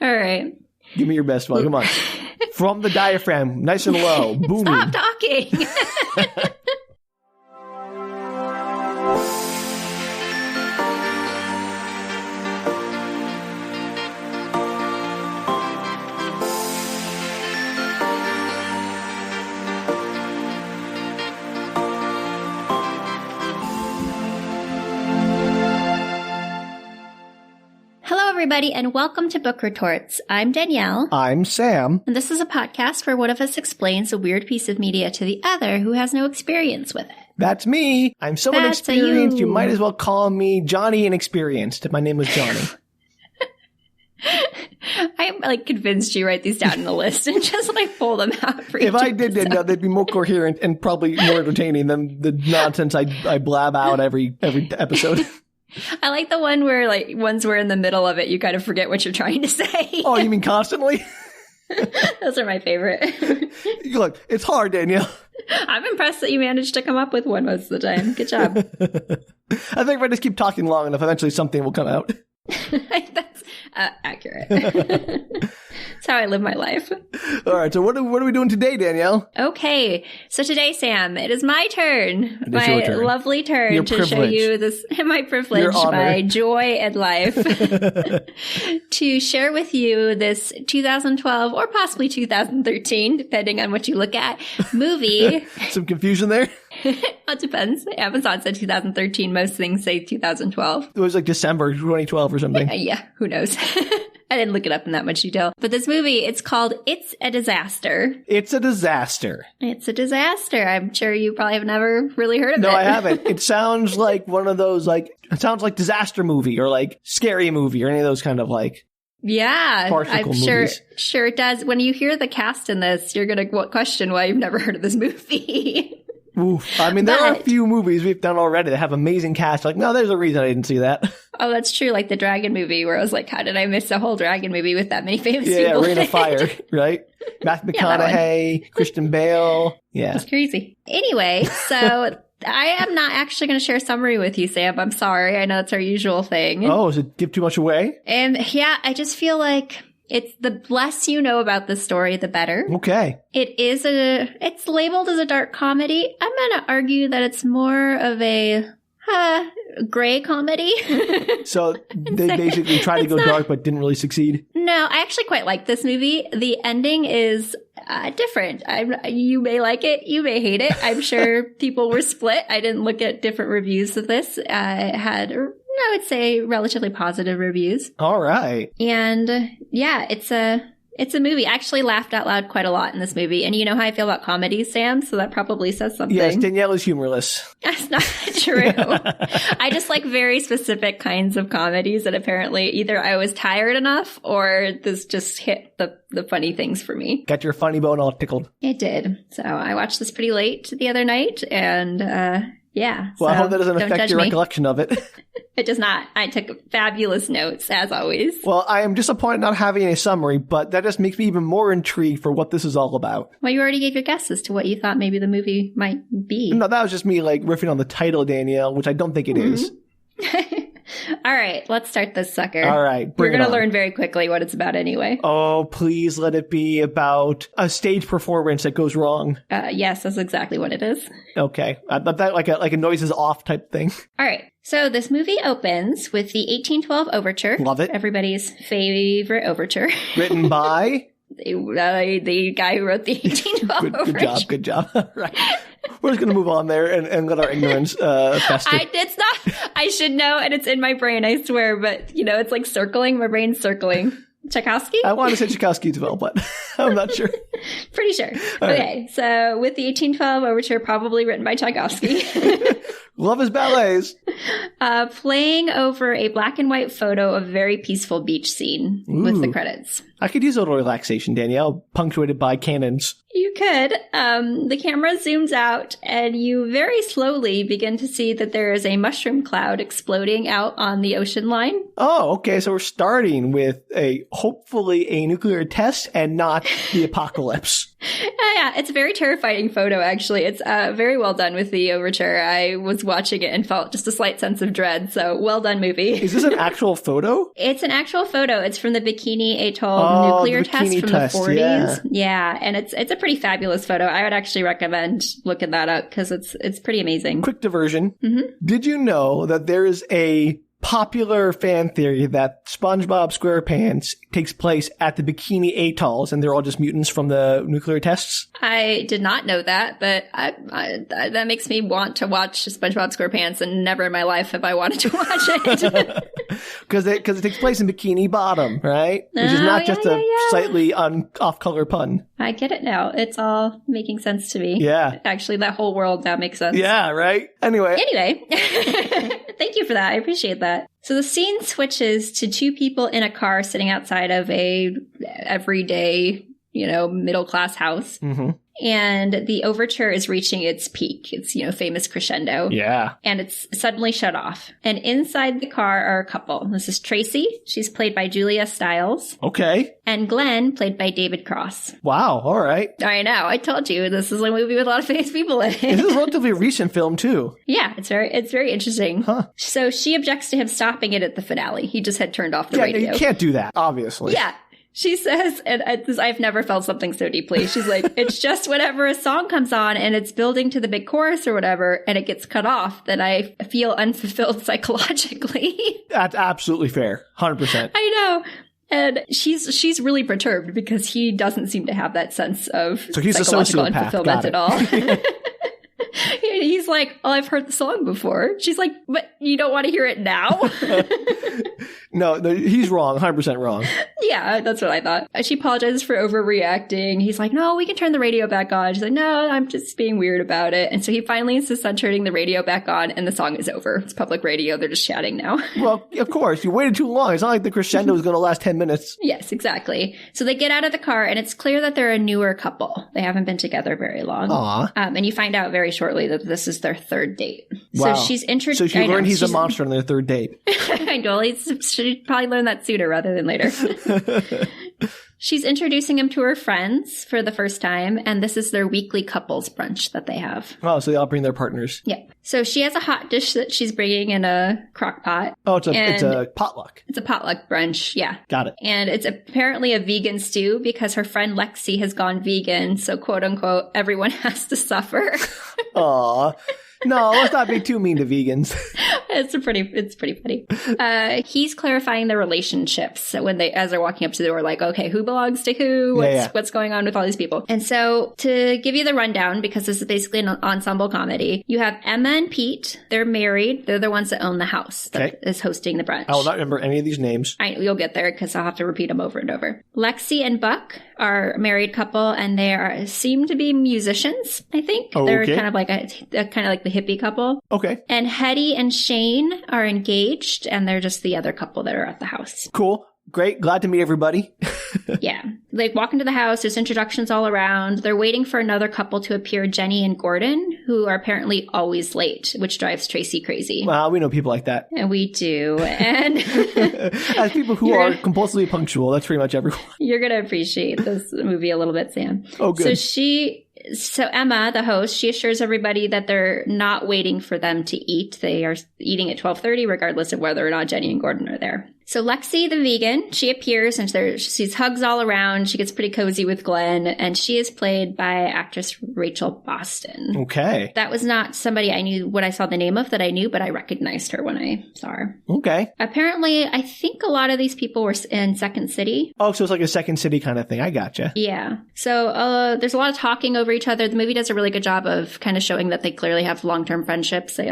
All right. Give me your best one. Come on. From the diaphragm, nice and low. Booming. Stop talking. Everybody, and welcome to Book Retorts. I'm Danielle. I'm Sam. And this is a podcast where one of us explains a weird piece of media to the other who has no experience with it. That's me. I'm so inexperienced, you might as well call me Johnny Inexperienced. My name was Johnny. I convinced you to write these down in a list and just pull them out for you. If I did, then they'd be more coherent and probably more entertaining than the nonsense I blab out every episode. I like the one where, once we're in the middle of it, you kind of forget what you're trying to say. Oh, you mean constantly? Those are my favorite. Look, it's hard, Danielle. I'm impressed that you managed to come up with one most of the time. Good job. I think if I just keep talking long enough, eventually something will come out. That's accurate. That's how I live my life. All right, so what are we doing today, Danielle? Okay, so today, Sam, it is my turn. It is your turn. Lovely turn your to privilege. show you this, my privilege, my joy and life, to share with you this 2012 or possibly 2013, depending on what you look at, movie. Some confusion there? It depends. Amazon said 2013. Most things say 2012. It was December 2012 or something. Yeah, who knows? I didn't look it up in that much detail. But this movie, it's called It's a Disaster. It's a disaster. It's a disaster. I'm sure you probably have never really heard of it. No, I haven't. It sounds like one of those, it sounds like disaster movie or scary movie or any of those kind of yeah, farcical I'm movies. Sure it does. When you hear the cast in this, you're going to question why you've never heard of this movie. Oof. I mean, there are a few movies we've done already that have amazing casts. No, there's a reason I didn't see that. Oh, that's true. Like the Dragon movie, where I was how did I miss a whole Dragon movie with that many famous people? Yeah, Reign of Fire, right? Matthew McConaughey, Christian Bale. Yeah. It's crazy. Anyway, so I am not actually going to share a summary with you, Sam. I'm sorry. I know it's our usual thing. Oh, does it give too much away? And yeah, I just feel like it's the less you know about the story, the better. Okay. It's labeled as a dark comedy. I'm going to argue that it's more of a gray comedy. So they basically tried to go dark but didn't really succeed? No, I actually quite like this movie. The ending is different. You may like it. You may hate it. I'm sure people were split. I didn't look at different reviews of this. I had, I would say, relatively positive reviews. All right. And yeah, it's a movie. I actually laughed out loud quite a lot in this movie. And you know how I feel about comedies, Sam? So that probably says something. Yes, Danielle is humorless. That's not true. I just like very specific kinds of comedies that apparently either I was tired enough or this just hit the funny things for me. Got your funny bone all tickled. It did. So I watched this pretty late the other night and yeah. Well, I hope that doesn't affect your recollection of it. It does not. I took fabulous notes, as always. Well, I am disappointed not having a summary, but that just makes me even more intrigued for what this is all about. Well, you already gave your guess as to what you thought maybe the movie might be. No, that was just me riffing on the title, Danielle, which I don't think it is. All right, let's start this sucker. All right, we're going to learn very quickly what it's about anyway. Oh, please let it be about a stage performance that goes wrong. Yes, that's exactly what it is. Okay, I thought that like a noises off type thing. All right, so this movie opens with the 1812 Overture. Love it. Everybody's favorite overture. Written by? The guy who wrote the 1812 Overture. Good job. Right. We're just going to move on there and let our ignorance fester. It's not. I should know, and it's in my brain, I swear. But, it's like circling. My brain's circling. Tchaikovsky? I want to say Tchaikovsky as well, but I'm not sure. Pretty sure. Okay, so with the 1812 Overture, probably written by Tchaikovsky. Love his ballets. Playing over a black and white photo of a very peaceful beach scene with the credits. I could use a little relaxation, Danielle, punctuated by cannons. You could. The camera zooms out and you very slowly begin to see that there is a mushroom cloud exploding out on the ocean line. Oh, okay. So we're starting with hopefully a nuclear test and not the apocalypse. brunch-pocalypse. Yeah, it's a very terrifying photo, actually. It's very well done with the overture. I was watching it and felt just a slight sense of dread. So well done, movie. Is this an actual photo? It's an actual photo. It's from the Bikini Atoll nuclear test from the 40s. Yeah, and it's a pretty fabulous photo. I would actually recommend looking that up because it's pretty amazing. Quick diversion. Mm-hmm. Did you know that there is a popular fan theory that SpongeBob SquarePants takes place at the Bikini Atolls and they're all just mutants from the nuclear tests? I did not know that, but that makes me want to watch SpongeBob SquarePants, and never in my life have I wanted to watch it. Because it takes place in Bikini Bottom, right? Which is not just a slightly off-color pun. I get it now. It's all making sense to me. Yeah. Actually, that whole world now makes sense. Yeah, right? Anyway. Thank you for that. I appreciate that. So the scene switches to two people in a car sitting outside of a everyday, middle-class house. Mm-hmm. And the overture is reaching its peak. It's, famous crescendo. Yeah. And it's suddenly shut off. And inside the car are a couple. This is Tracy. She's played by Julia Stiles. Okay. And Glenn, played by David Cross. Wow. All right. I know. I told you this is a movie with a lot of famous people in it. This is a relatively recent film, too. Yeah. It's very interesting. Huh. So she objects to him stopping it at the finale. He just had turned off the radio. Yeah, you can't do that, obviously. Yeah. She says, and I've never felt something so deeply. She's like, it's just whenever a song comes on and it's building to the big chorus or whatever, and it gets cut off, then I feel unfulfilled psychologically. That's absolutely fair. 100%. I know. And she's really perturbed because he doesn't seem to have that sense of psychological unfulfillment at all. He's like, oh, I've heard the song before. She's like, but you don't want to hear it now? No, he's wrong. 100% wrong. Yeah, that's what I thought. She apologizes for overreacting. He's like, no, we can turn the radio back on. She's like, no, I'm just being weird about it. And so he finally insists on turning the radio back on, and the song is over. It's public radio. They're just chatting now. Well, of course. You waited too long. It's not like the crescendo is going to last 10 minutes. Yes, exactly. So they get out of the car, and it's clear that they're a newer couple. They haven't been together very long. Aww. And you find out very shortly that this is their third date. Wow. So she's introduced. So she learned he's a monster on their third date. I know. She probably learned that sooner rather than later. She's introducing him to her friends for the first time, and this is their weekly couples brunch that they have. Oh, so they all bring their partners. Yeah. So she has a hot dish that she's bringing in a crock pot. Oh, it's a potluck. It's a potluck brunch, yeah. Got it. And it's apparently a vegan stew because her friend Lexi has gone vegan, so quote unquote, everyone has to suffer. Aw. No, let's not be too mean to vegans. It's pretty funny. He's clarifying their relationships. So as they're walking up to the door, like, okay, who belongs to who? What's going on with all these people? And so to give you the rundown, because this is basically an ensemble comedy, you have Emma and Pete. They're married. They're the ones that own the house that is hosting the brunch. I will not remember any of these names. You'll get there because I'll have to repeat them over and over. Lexi and Buck are a married couple, and they seem to be musicians, I think. Oh, they're okay. kind of like the hippie couple. Okay. And Hetty and Shane are engaged, and they're just the other couple that are at the house. Cool. Great. Glad to meet everybody. Yeah. They walk into the house. There's introductions all around. They're waiting for another couple to appear, Jenny and Gordon, who are apparently always late, which drives Tracy crazy. Wow, we know people like that. And we do. And as people who are compulsively punctual, that's pretty much everyone. You're going to appreciate this movie a little bit, Sam. Oh, good. So Emma, the host, she assures everybody that they're not waiting for them to eat. They are eating at 12:30, regardless of whether or not Jenny and Gordon are there. So Lexi, the vegan, she appears and she sees hugs all around. She gets pretty cozy with Glenn, and she is played by actress Rachel Boston. Okay. That was not somebody I knew when I saw the name of that I knew, but I recognized her when I saw her. Okay. Apparently, I think a lot of these people were in Second City. Oh, so it's like a Second City kind of thing. I gotcha. Yeah. So there's a lot of talking over each other. The movie does a really good job of kind of showing that they clearly have long-term friendships. They,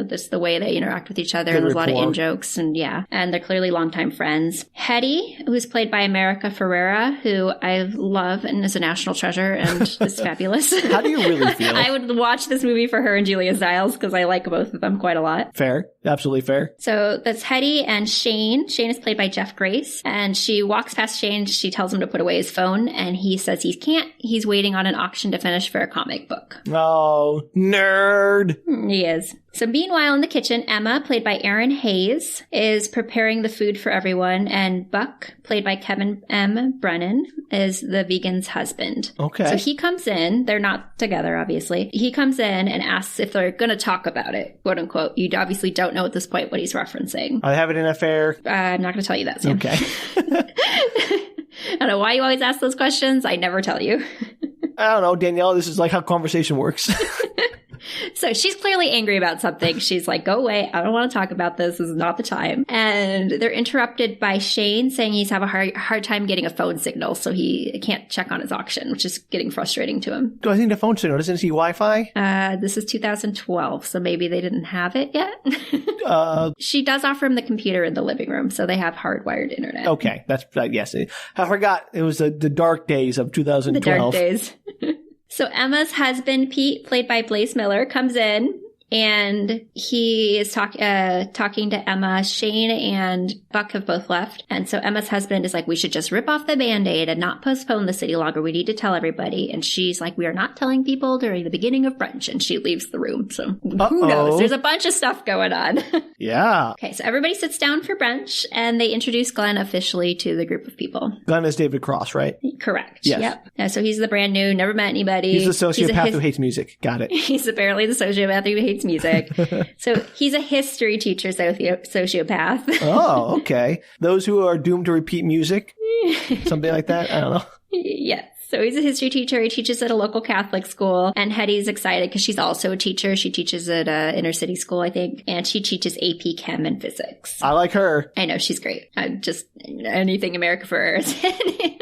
this the way they interact with each other. Good and there's rapport. A lot of in-jokes and they're clearly longtime friends. Hetty, who's played by America Ferrera, who I love and is a national treasure and is fabulous. How do you really feel? I would watch this movie for her and Julia Stiles because I like both of them quite a lot. Fair. Absolutely fair. So that's Hetty and Shane. Shane is played by Jeff Grace, and she walks past Shane. She tells him to put away his phone, and he says he can't. He's waiting on an auction to finish for a comic book. Oh, nerd. He is. So meanwhile, in the kitchen, Emma, played by Erin Hayes, is preparing the food for everyone, and Buck, played by Kevin M. Brennan, is the vegan's husband. Okay. So he comes in. They're not together, obviously. He comes in and asks if they're going to talk about it, quote unquote. You obviously don't know at this point what he's referencing. Are they having an affair? I'm not going to tell you that, Sam. Okay. I don't know why you always ask those questions. I never tell you. I don't know, Danielle. This is like how conversation works. So she's clearly angry about something. She's like, go away. I don't want to talk about this. This is not the time. And they're interrupted by Shane saying he's having a hard time getting a phone signal. So he can't check on his auction, which is getting frustrating to him. Do I think the phone signal? Doesn't see Wi-Fi? This is 2012. So maybe they didn't have it yet. She does offer him the computer in the living room. So they have hardwired internet. Okay. That's, yes. I forgot. It was the dark days of 2012. The dark days. So Emma's husband, Pete, played by Blaze Miller, comes in and he is talking to Emma. Shane and Buck have both left. And so Emma's husband is like, we should just rip off the Band-Aid and not postpone the city longer. We need to tell everybody. And she's like, we are not telling people during the beginning of brunch. And she leaves the room. So who knows? There's a bunch of stuff going on. Yeah. Okay, so everybody sits down for brunch and they introduce Glenn officially to the group of people. Glenn is David Cross, right? Correct. Yes. Yep. So he's the brand new, never met anybody. He's the sociopath who hates music. Got it. He's apparently the sociopath who hates music. So he's a history teacher sociopath. Oh, okay. Those who are doomed to repeat music? Something like that? I don't know. Yes. So he's a history teacher. He teaches at a local Catholic school. And Hetty's excited because she's also a teacher. She teaches at an inner city school, I think. And she teaches AP Chem and physics. I like her. I know, she's great. Just anything America Ferrera is in.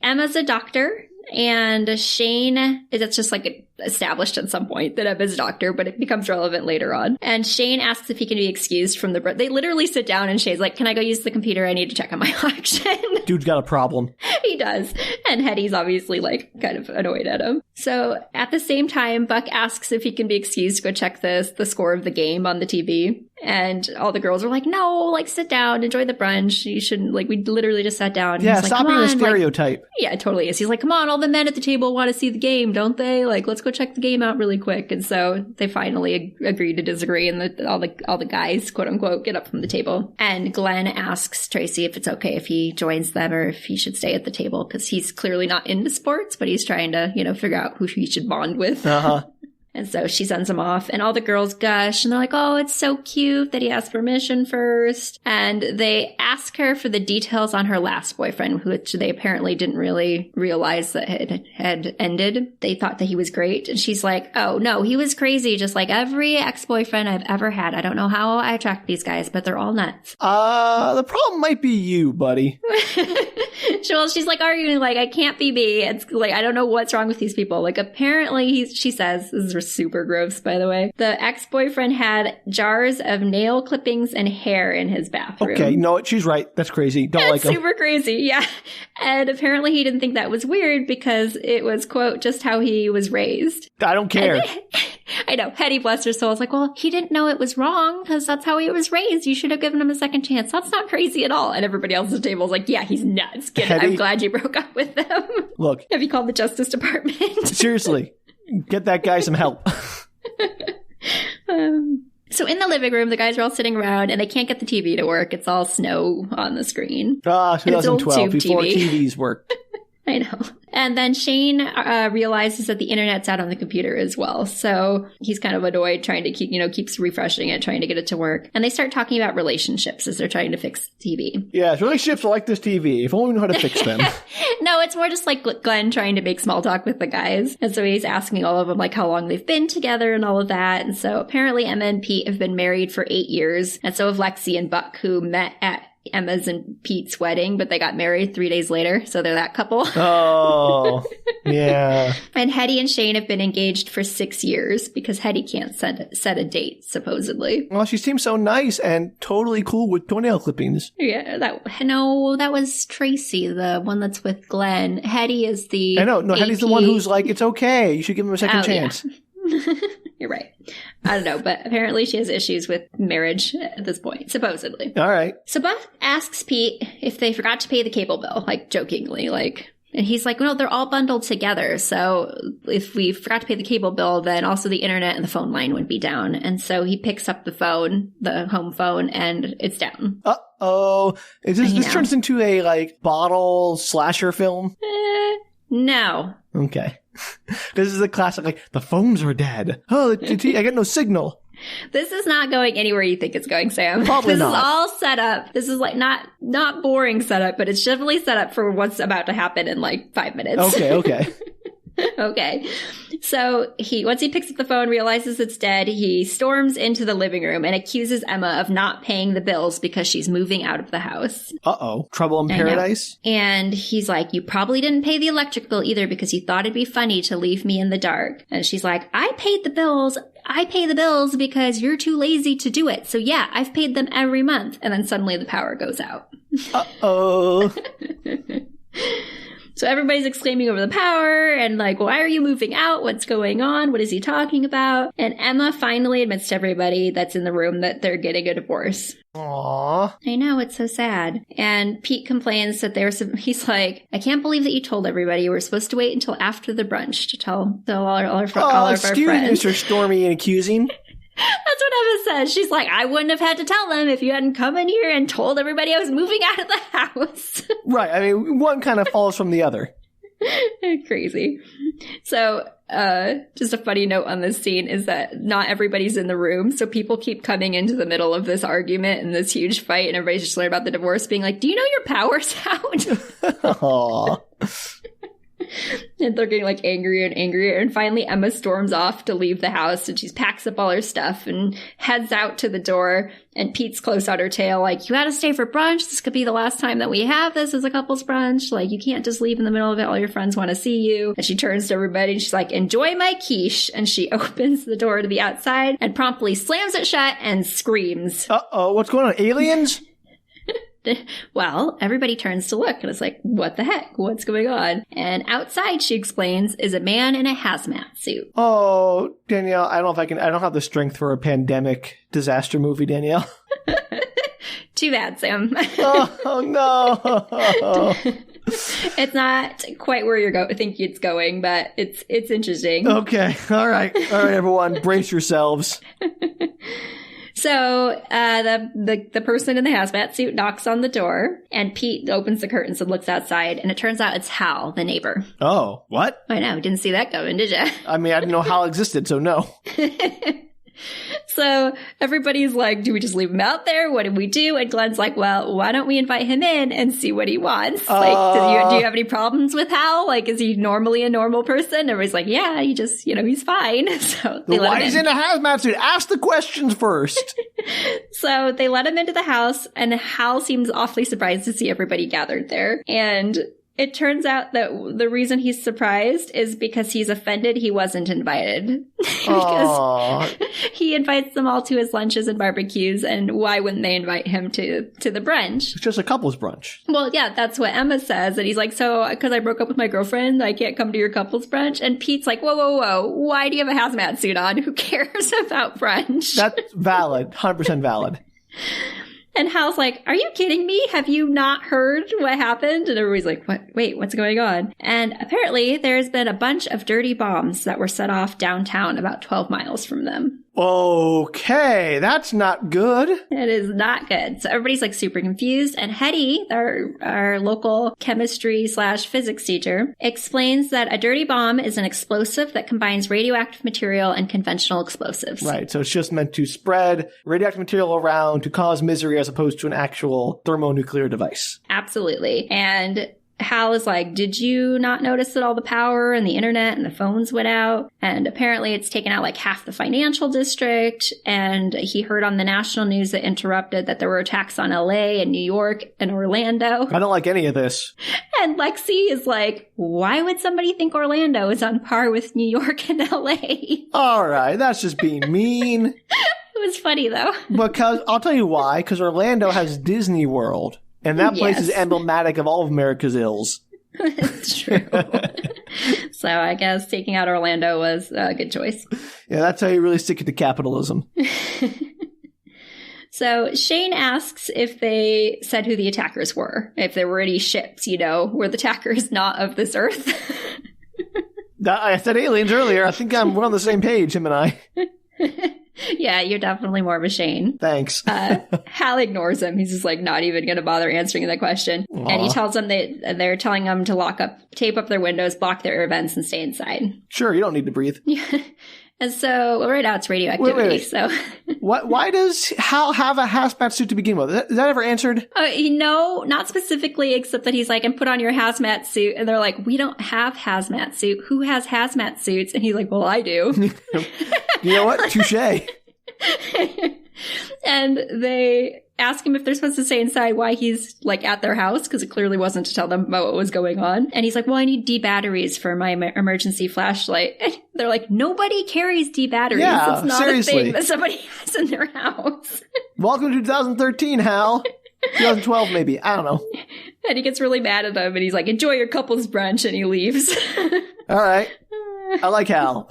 Emma's a doctor. And Shane, that's just like established at some point that Emma's a doctor, but it becomes relevant later on. And Shane asks if he can be excused from they literally sit down and Shane's like, can I go use the computer? I need to check on my auction. Dude's got a problem. He does. And Hetty's obviously like kind of annoyed at him. So at the same time, Buck asks if he can be excused to go check the score of the game on the TV. And all the girls are like, no, like sit down, enjoy the brunch. You shouldn't, like, we literally just sat down. Yeah, he's like, stop being a stereotype. Like, yeah, it totally is. He's like, come on, all the men at the table want to see the game, don't they? Like, let's go check the game out really quick. And so they finally agree to disagree, and all the guys, quote unquote, get up from the table. And Glenn asks Tracy if it's okay if he joins them or if he should stay at the table, because he's clearly not into sports, but he's trying to, figure out who he should bond with. Uh-huh. And so she sends him off, and all the girls gush, and they're like, oh, it's so cute that he asked permission first. And they ask her for the details on her last boyfriend, which they apparently didn't really realize that had ended. They thought that he was great. And she's like, oh, no, he was crazy, just like every ex-boyfriend I've ever had. I don't know how I attract these guys, but they're all nuts. The problem might be you, buddy. Well, she's like arguing, like, I can't be me. It's like, I don't know what's wrong with these people. Like, apparently, she says, this is super gross, by the way, the ex-boyfriend had jars of nail clippings and hair in his bathroom. Okay, no, she's right. That's crazy. Don't like him. Super crazy, yeah. And apparently he didn't think that was weird because it was, quote, just how he was raised. I don't care. I know. Hetty, bless her soul, is like, well, he didn't know it was wrong because that's how he was raised. You should have given him a second chance. That's not crazy at all. And everybody else at the table is like, yeah, he's nuts. I'm glad you broke up with him. Look. Have you called the Justice Department? Seriously. Get that guy some help. So in the living room, the guys are all sitting around and they can't get the TV to work. It's all snow on the screen. 2012, before TVs worked. I know. And then Shane realizes that the internet's out on the computer as well. So he's kind of annoyed, trying to keeps refreshing it, trying to get it to work. And they start talking about relationships as they're trying to fix the TV. Yeah, relationships are like this TV. If only we know how to fix them. No, it's more just like Glenn trying to make small talk with the guys. And so he's asking all of them like how long they've been together and all of that. And so apparently Emma and Pete have been married for 8 years. And so have Lexi and Buck, who met at Emma's and Pete's wedding, but they got married 3 days later, so they're that couple. Oh, yeah. And Hetty and Shane have been engaged for 6 years because Hetty can't set a date, supposedly. Well, she seems so nice and totally cool with toenail clippings. Yeah, that was Tracy, the one that's with Glenn. Hetty is the I know, no, Hetty's the one who's like, it's okay, you should give him a second chance. Yeah. You're right. I don't know, but apparently she has issues with marriage at this point, supposedly. All right. So Buck asks Pete if they forgot to pay the cable bill, like jokingly, like, And he's like, no, they're all bundled together. So if we forgot to pay the cable bill, then also the internet and the phone line would be down. And so he picks up the phone, the home phone, and it's down. Uh-oh. Is this turns into a, like, bottle slasher film? No. Okay. This is a classic, like, the phones are dead. Oh, I get no signal. This is not going anywhere you think it's going, Sam. Probably this not. Is all set up. This is like not boring setup, but it's definitely set up for what's about to happen in like 5 minutes. Okay. Okay. So once he picks up the phone, realizes it's dead, he storms into the living room and accuses Emma of not paying the bills because she's moving out of the house. Uh-oh. Trouble in paradise? And he's like, you probably didn't pay the electric bill either because you thought it'd be funny to leave me in the dark. And she's like, I paid the bills. I pay the bills because you're too lazy to do it. So yeah, I've paid them every month. And then suddenly the power goes out. Uh-oh. So everybody's exclaiming over the power and like, why are you moving out? What's going on? What is he talking about? And Emma finally admits to everybody that's in the room that they're getting a divorce. Aww. I know, it's so sad. And Pete complains that he's like, I can't believe that you told everybody you were supposed to wait until after the brunch to tell all of our friends. Excuse me, Mr. Stormy and accusing. That's what Emma says. She's like, I wouldn't have had to tell them if you hadn't come in here and told everybody I was moving out of the house. Right. I mean, one kind of follows from the other. Crazy. So, just a funny note on this scene is that not everybody's in the room. So people keep coming into the middle of this argument and this huge fight. And everybody's just learning about the divorce being like, do you know your power's out? Aww. And they're getting like angrier and angrier. And finally Emma storms off to leave the house and she packs up all her stuff and heads out to the door. And Pete's close on her tail like, you gotta stay for brunch. This could be the last time that we have this as a couple's brunch. Like, you can't just leave in the middle of it. All your friends want to see you. And she turns to everybody and she's like, enjoy my quiche. And she opens the door to the outside and promptly slams it shut and screams. Uh-oh, what's going on? Aliens? Well, everybody turns to look and it's like, what the heck? What's going on? And outside, she explains, is a man in a hazmat suit. Oh, Danielle, I don't have the strength for a pandemic disaster movie, Danielle. Too bad, Sam. Oh no. It's not quite where you think it's going, but it's interesting. Okay. All right, everyone, brace yourselves. So the person in the hazmat suit knocks on the door, and Pete opens the curtains and looks outside, and it turns out it's Hal, the neighbor. Oh, what? I know, didn't see that coming, did you? I mean, I didn't know Hal existed, so no. So everybody's like, do we just leave him out there? What do we do? And Glenn's like, well, why don't we invite him in and see what he wants? Like, do you have any problems with Hal? Like, is he normally a normal person? Everybody's like, yeah, he just, he's fine. So they let him in. Why is he in a hazmat suit? Ask the questions first. So they let him into the house, and Hal seems awfully surprised to see everybody gathered there. And it turns out that the reason he's surprised is because he's offended he wasn't invited. Because he invites them all to his lunches and barbecues, and why wouldn't they invite him to the brunch? It's just a couple's brunch. Well, yeah, that's what Emma says. And he's like, so because I broke up with my girlfriend, I can't come to your couple's brunch? And Pete's like, whoa. Why do you have a hazmat suit on? Who cares about brunch? That's valid. 100% valid. And Hal's like, are you kidding me? Have you not heard what happened? And everybody's like, what? Wait, what's going on? And apparently there's been a bunch of dirty bombs that were set off downtown about 12 miles from them. Okay, that's not good. It is not good. So everybody's like super confused. And Hetty, our local chemistry/physics teacher, explains that a dirty bomb is an explosive that combines radioactive material and conventional explosives. Right. So it's just meant to spread radioactive material around to cause misery as opposed to an actual thermonuclear device. Absolutely. And Hal is like, did you not notice that all the power and the internet and the phones went out? And apparently it's taken out like half the financial district. And he heard on the national news that interrupted that there were attacks on LA and New York and Orlando. I don't like any of this. And Lexi is like, why would somebody think Orlando is on par with New York and LA? All right, that's just being mean. It was funny though. Because I'll tell you why. Because Orlando has Disney World. And that place is emblematic of all of America's ills. It's true. So I guess taking out Orlando was a good choice. Yeah, that's how you really stick it to capitalism. So Shane asks if they said who the attackers were, if there were any ships, were the attackers not of this Earth? I said aliens earlier. I think we're on the same page, him and I. Yeah, you're definitely more of a Shane. Thanks. Hal ignores him. He's just like not even going to bother answering that question. Aww. And he tells them they're telling them to tape up their windows, block their air vents, and stay inside. Sure, you don't need to breathe. And so right now it's radioactivity. Wait. So why does Hal have a hazmat suit to begin with? Is that ever answered? No, not specifically, except that he's like, and put on your hazmat suit. And they're like, we don't have hazmat suit. Who has hazmat suits? And he's like, well, I do. You know what? Touche. And they ask him if they're supposed to stay inside, why he's like at their house, because it clearly wasn't to tell them about what was going on. And he's like, well, I need D batteries for my emergency flashlight. And they're like, nobody carries D batteries. Yeah, it's not seriously. a thing that somebody has in their house. Welcome to 2013, Hal. 2012, maybe. I don't know. And he gets really mad at them, and he's like, enjoy your couple's brunch, and he leaves. All right. I like Hal.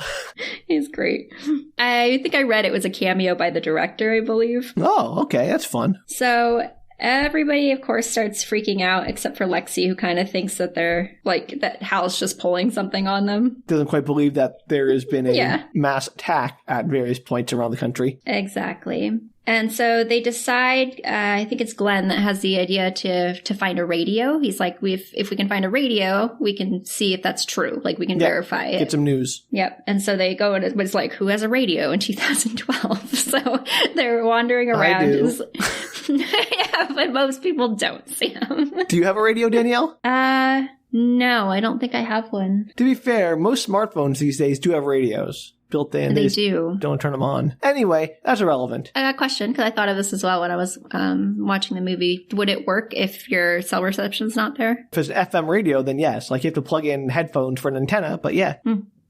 He's great. I think I read it was a cameo by the director, I believe. Oh, okay. That's fun. So everybody, of course, starts freaking out, except for Lexi, who kind of thinks that that Hal's just pulling something on them. Doesn't quite believe that there has been a mass attack at various points around the country. Exactly. And so they decide, I think it's Glenn that has the idea to find a radio. He's like, if we can find a radio, we can see if that's true. Like, we can verify it. Get some news. Yep. And so they go, and it's like, who has a radio in 2012? So they're wandering around. I do. Yeah, but most people don't, Sam. Do you have a radio, Danielle? No, I don't think I have one. To be fair, most smartphones these days do have radios built in. They do. Don't turn them on. Anyway, that's irrelevant. I got a question, because I thought of this as well when I was watching the movie. Would it work if your cell reception's not there? If it's an FM radio, then yes. Like, you have to plug in headphones for an antenna, but yeah.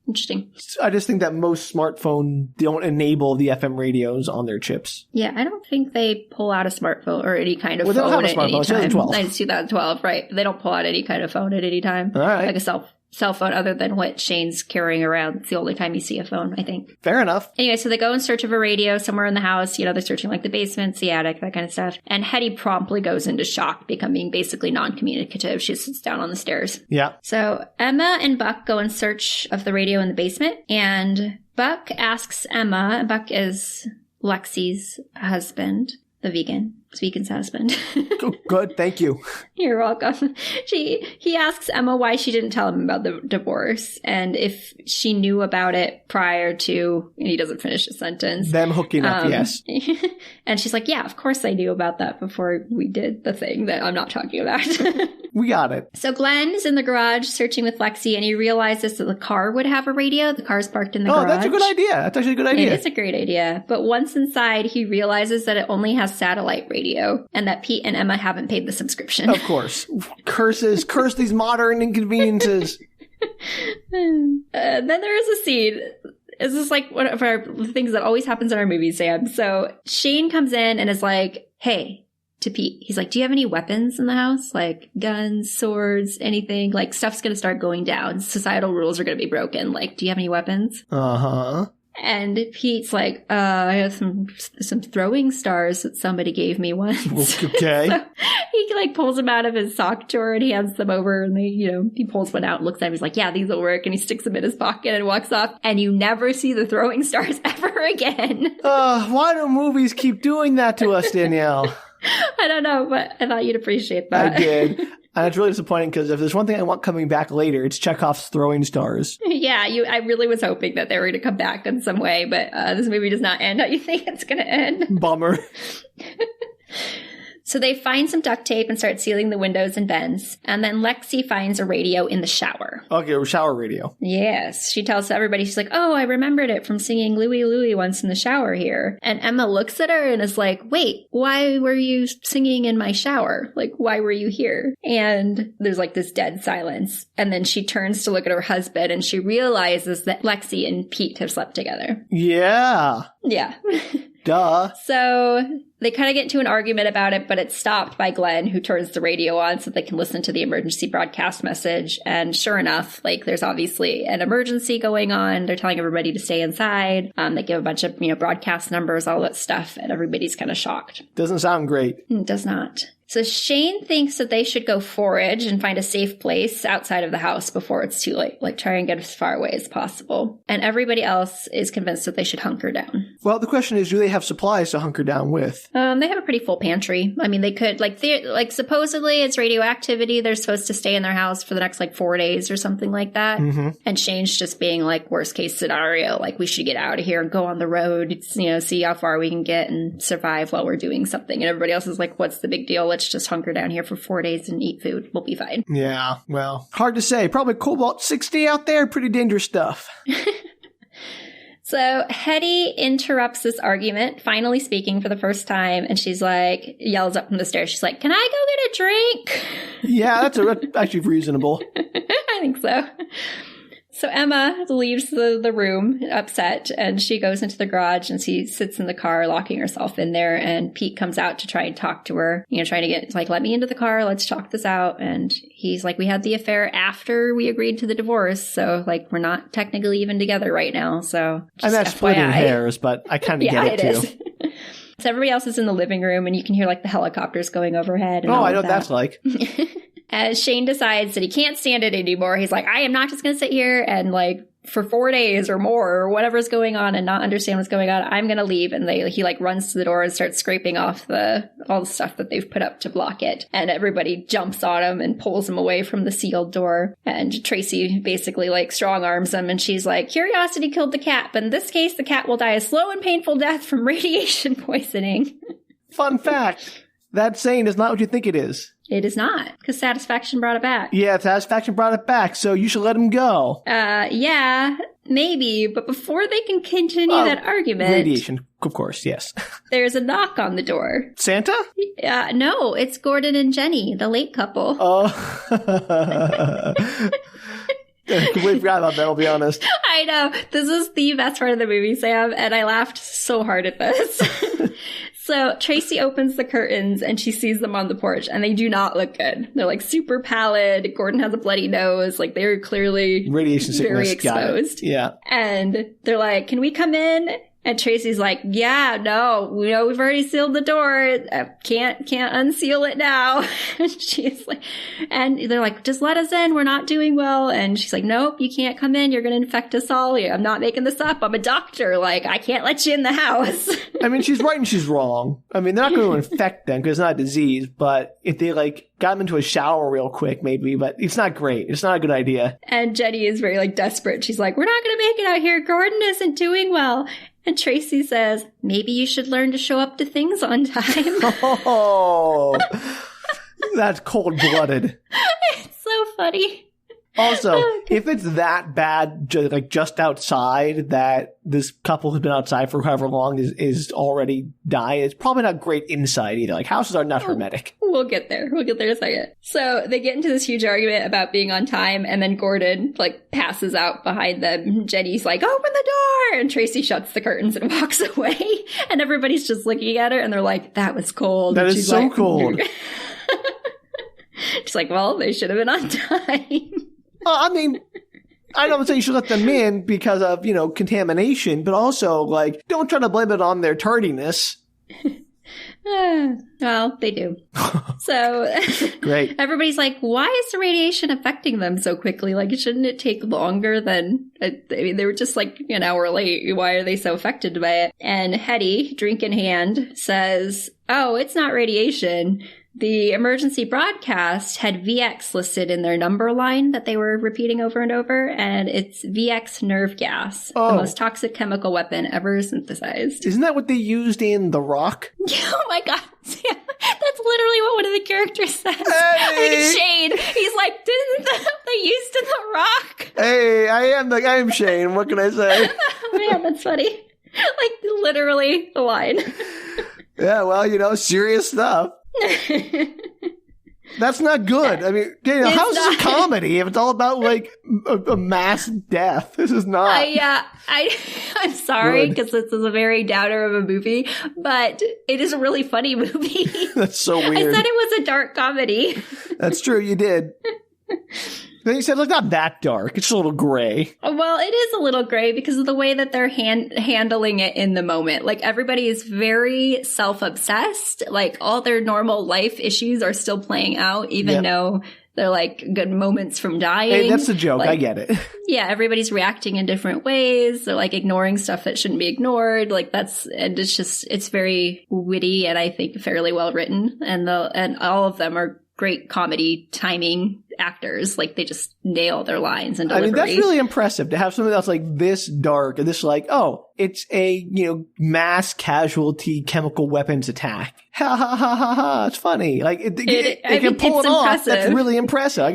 Interesting. I just think that most smartphones don't enable the FM radios on their chips. Yeah, I don't think they pull out a smartphone or any kind of phone they don't have a at smartphone. any It's time. 2012. It's 2012, right. They don't pull out any kind of phone at any time. All right. Like a cell phone, other than what Shane's carrying around. It's the only time you see a phone, I think. Fair enough. Anyway, so they go in search of a radio somewhere in the house. They're searching like the basements, the attic, that kind of stuff. And Hetty promptly goes into shock, becoming basically non-communicative. She sits down on the stairs. Yeah. So Emma and Buck go in search of the radio in the basement. And Buck asks Emma, Buck is Lexi's husband, the vegan's husband. Good, thank you. You're welcome. He asks Emma why she didn't tell him about the divorce, and if she knew about it prior to, and he doesn't finish the sentence. Them hooking up, yes. And she's like, yeah, of course I knew about that before we did the thing that I'm not talking about. We got it. So Glenn is in the garage searching with Lexi, and he realizes that the car would have a radio. The car's parked in the garage. Oh, that's a good idea. That's actually a good idea. It is a great idea. But once inside, he realizes that it only has satellite radio, and that Pete and Emma haven't paid the subscription. Of course. Curse these modern inconveniences. Then there is a scene. This is like one of our things that always happens in our movies, Sam. So Shane comes in and is like, hey, to Pete. He's like, do you have any weapons in the house? Like guns, swords, anything? Like, stuff's going to start going down. Societal rules are going to be broken. Like, do you have any weapons? Uh-huh. And Pete's like, I have some throwing stars that somebody gave me once. Okay. So he like pulls them out of his sock drawer and he hands them over, and he pulls one out and looks at him. He's like, yeah, these will work. And he sticks them in his pocket and walks off. And you never see the throwing stars ever again. Why do movies keep doing that to us, Danielle? I don't know, but I thought you'd appreciate that. I did. And it's really disappointing, because if there's one thing I want coming back later, it's Chekhov's throwing stars. Yeah, I really was hoping that they were going to come back in some way, but this movie does not end how you think it's going to end. Bummer. So they find some duct tape and start sealing the windows and vents. And then Lexi finds a radio in the shower. Okay, shower radio. Yes. She tells everybody, she's like, oh, I remembered it from singing Louie Louie once in the shower here. And Emma looks at her and is like, wait, why were you singing in my shower? Like, why were you here? And there's like this dead silence. And then she turns to look at her husband and she realizes that Lexi and Pete have slept together. Yeah. Yeah. Duh. So they kind of get into an argument about it, but it's stopped by Glenn, who turns the radio on so they can listen to the emergency broadcast message. And sure enough, like there's obviously an emergency going on. They're telling everybody to stay inside. They give a bunch of, broadcast numbers, all that stuff. And everybody's kind of shocked. Doesn't sound great. It does not. So Shane thinks that they should go forage and find a safe place outside of the house before it's too late. Like try and get as far away as possible. And everybody else is convinced that they should hunker down. Well, the question is, do they have supplies to hunker down with? They have a pretty full pantry. I mean, they could, supposedly it's radioactivity. They're supposed to stay in their house for the next, 4 days or something like that. Mm-hmm. And Shane's just being worst case scenario, we should get out of here and go on the road, see how far we can get and survive while we're doing something. And everybody else is like, what's the big deal? Let's just hunker down here for 4 days and eat food. We'll be fine. Yeah, well, hard to say. Probably cobalt-60 out there. Pretty dangerous stuff. So Hetty interrupts this argument, finally speaking for the first time, and she's yells up from the stairs. She's like, can I go get a drink? Yeah, that's actually reasonable. I think so. So Emma leaves the room upset, and she goes into the garage, and she sits in the car, locking herself in there, and Pete comes out to try and talk to her, trying to get, let me into the car, let's talk this out. And he's like, we had the affair after we agreed to the divorce, so, we're not technically even together right now, so I'm not splitting hairs, but I kind of get it, too. Is. So everybody else is in the living room, and you can hear, the helicopters going overhead. And I know what that's like. As Shane decides that he can't stand it anymore, he's like, I am not just going to sit here and for 4 days or more or whatever's going on and not understand what's going on. I'm going to leave. And he runs to the door and starts scraping off all the stuff that they've put up to block it. And everybody jumps on him and pulls him away from the sealed door. And Tracy basically strong arms him. And she's like, curiosity killed the cat. But in this case, the cat will die a slow and painful death from radiation poisoning. Fun fact. That saying is not what you think it is. It is not, because satisfaction brought it back. Yeah, satisfaction brought it back, so you should let him go. Yeah, maybe, but before they can continue that argument... Radiation, of course, yes. There's a knock on the door. Santa? No, it's Gordon and Jenny, the late couple. Oh. I completely forgot about that, I'll be honest. I know. This is the best part of the movie, Sam, and I laughed so hard at this. So Tracy opens the curtains and she sees them on the porch, and they do not look good. They're super pallid. Gordon has a bloody nose. They're clearly radiation sickness, very exposed. Yeah. And they're like, can we come in? And Tracy's like, yeah, no, we've already sealed the door. Can't unseal it now. And she's like, and they're like, just let us in. We're not doing well. And she's like, nope, you can't come in. You're going to infect us all. I'm not making this up. I'm a doctor. I can't let you in the house. I mean, she's right and she's wrong. I mean, they're not going to infect them because it's not a disease. But if they got them into a shower real quick, maybe. But it's not great. It's not a good idea. And Jenny is very desperate. She's like, we're not going to make it out here. Gordon isn't doing well. And Tracy says, maybe you should learn to show up to things on time. Oh, that's cold-blooded. It's so funny. Also, if it's that bad, just outside, that this couple who's been outside for however long is already dying, it's probably not great inside either. Houses are not hermetic. We'll get there. We'll get there in a second. So they get into this huge argument about being on time, and then Gordon, passes out behind them. Jenny's like, open the door! And Tracy shuts the curtains and walks away. And everybody's just looking at her, and they're like, that was cold. That is so cold. She's like, well, they should have been on time. I mean, I don't say you should let them in because of, contamination, but also, don't try to blame it on their tardiness. Well, they do. So great. Everybody's like, why is the radiation affecting them so quickly? Shouldn't it take longer than, they were just an hour late. Why are they so affected by it? And Hetty, drink in hand, says, oh, it's not radiation. The emergency broadcast had VX listed in their number line that they were repeating over and over, and it's VX nerve gas, the most toxic chemical weapon ever synthesized. Isn't that what they used in The Rock? Oh my god, Sam, that's literally what one of the characters says. Hey. I think Shane, he's like, didn't that they used in The Rock? Hey, I am Shane, what can I say? Oh man, that's funny. Literally the line. Yeah, well, serious stuff. That's not good. I mean, Danielle, how is this a comedy if it's all about like a mass death? This is not. I'm sorry because this is a very downer of a movie, but it is a really funny movie. That's so weird. I said it was a dark comedy. That's true. You did. Then you said, look, not that dark. It's a little gray. Well, it is a little gray because of the way that they're handling it in the moment. Like, everybody is very self-obsessed. Like, all their normal life issues are still playing out, even though they're, like, good moments from dying. Hey, that's the joke. Like, I get it. Yeah, everybody's reacting in different ways. They're, like, ignoring stuff that shouldn't be ignored. Like, and it's very witty and I think fairly well written. And all of them are great comedy timing actors. Like, they just nail their lines and delivery. I mean, that's really impressive to have something that's like this dark and this like, oh, it's a, mass casualty chemical weapons attack. Ha ha ha ha ha. It's funny. Like it can pull it off. That's really impressive.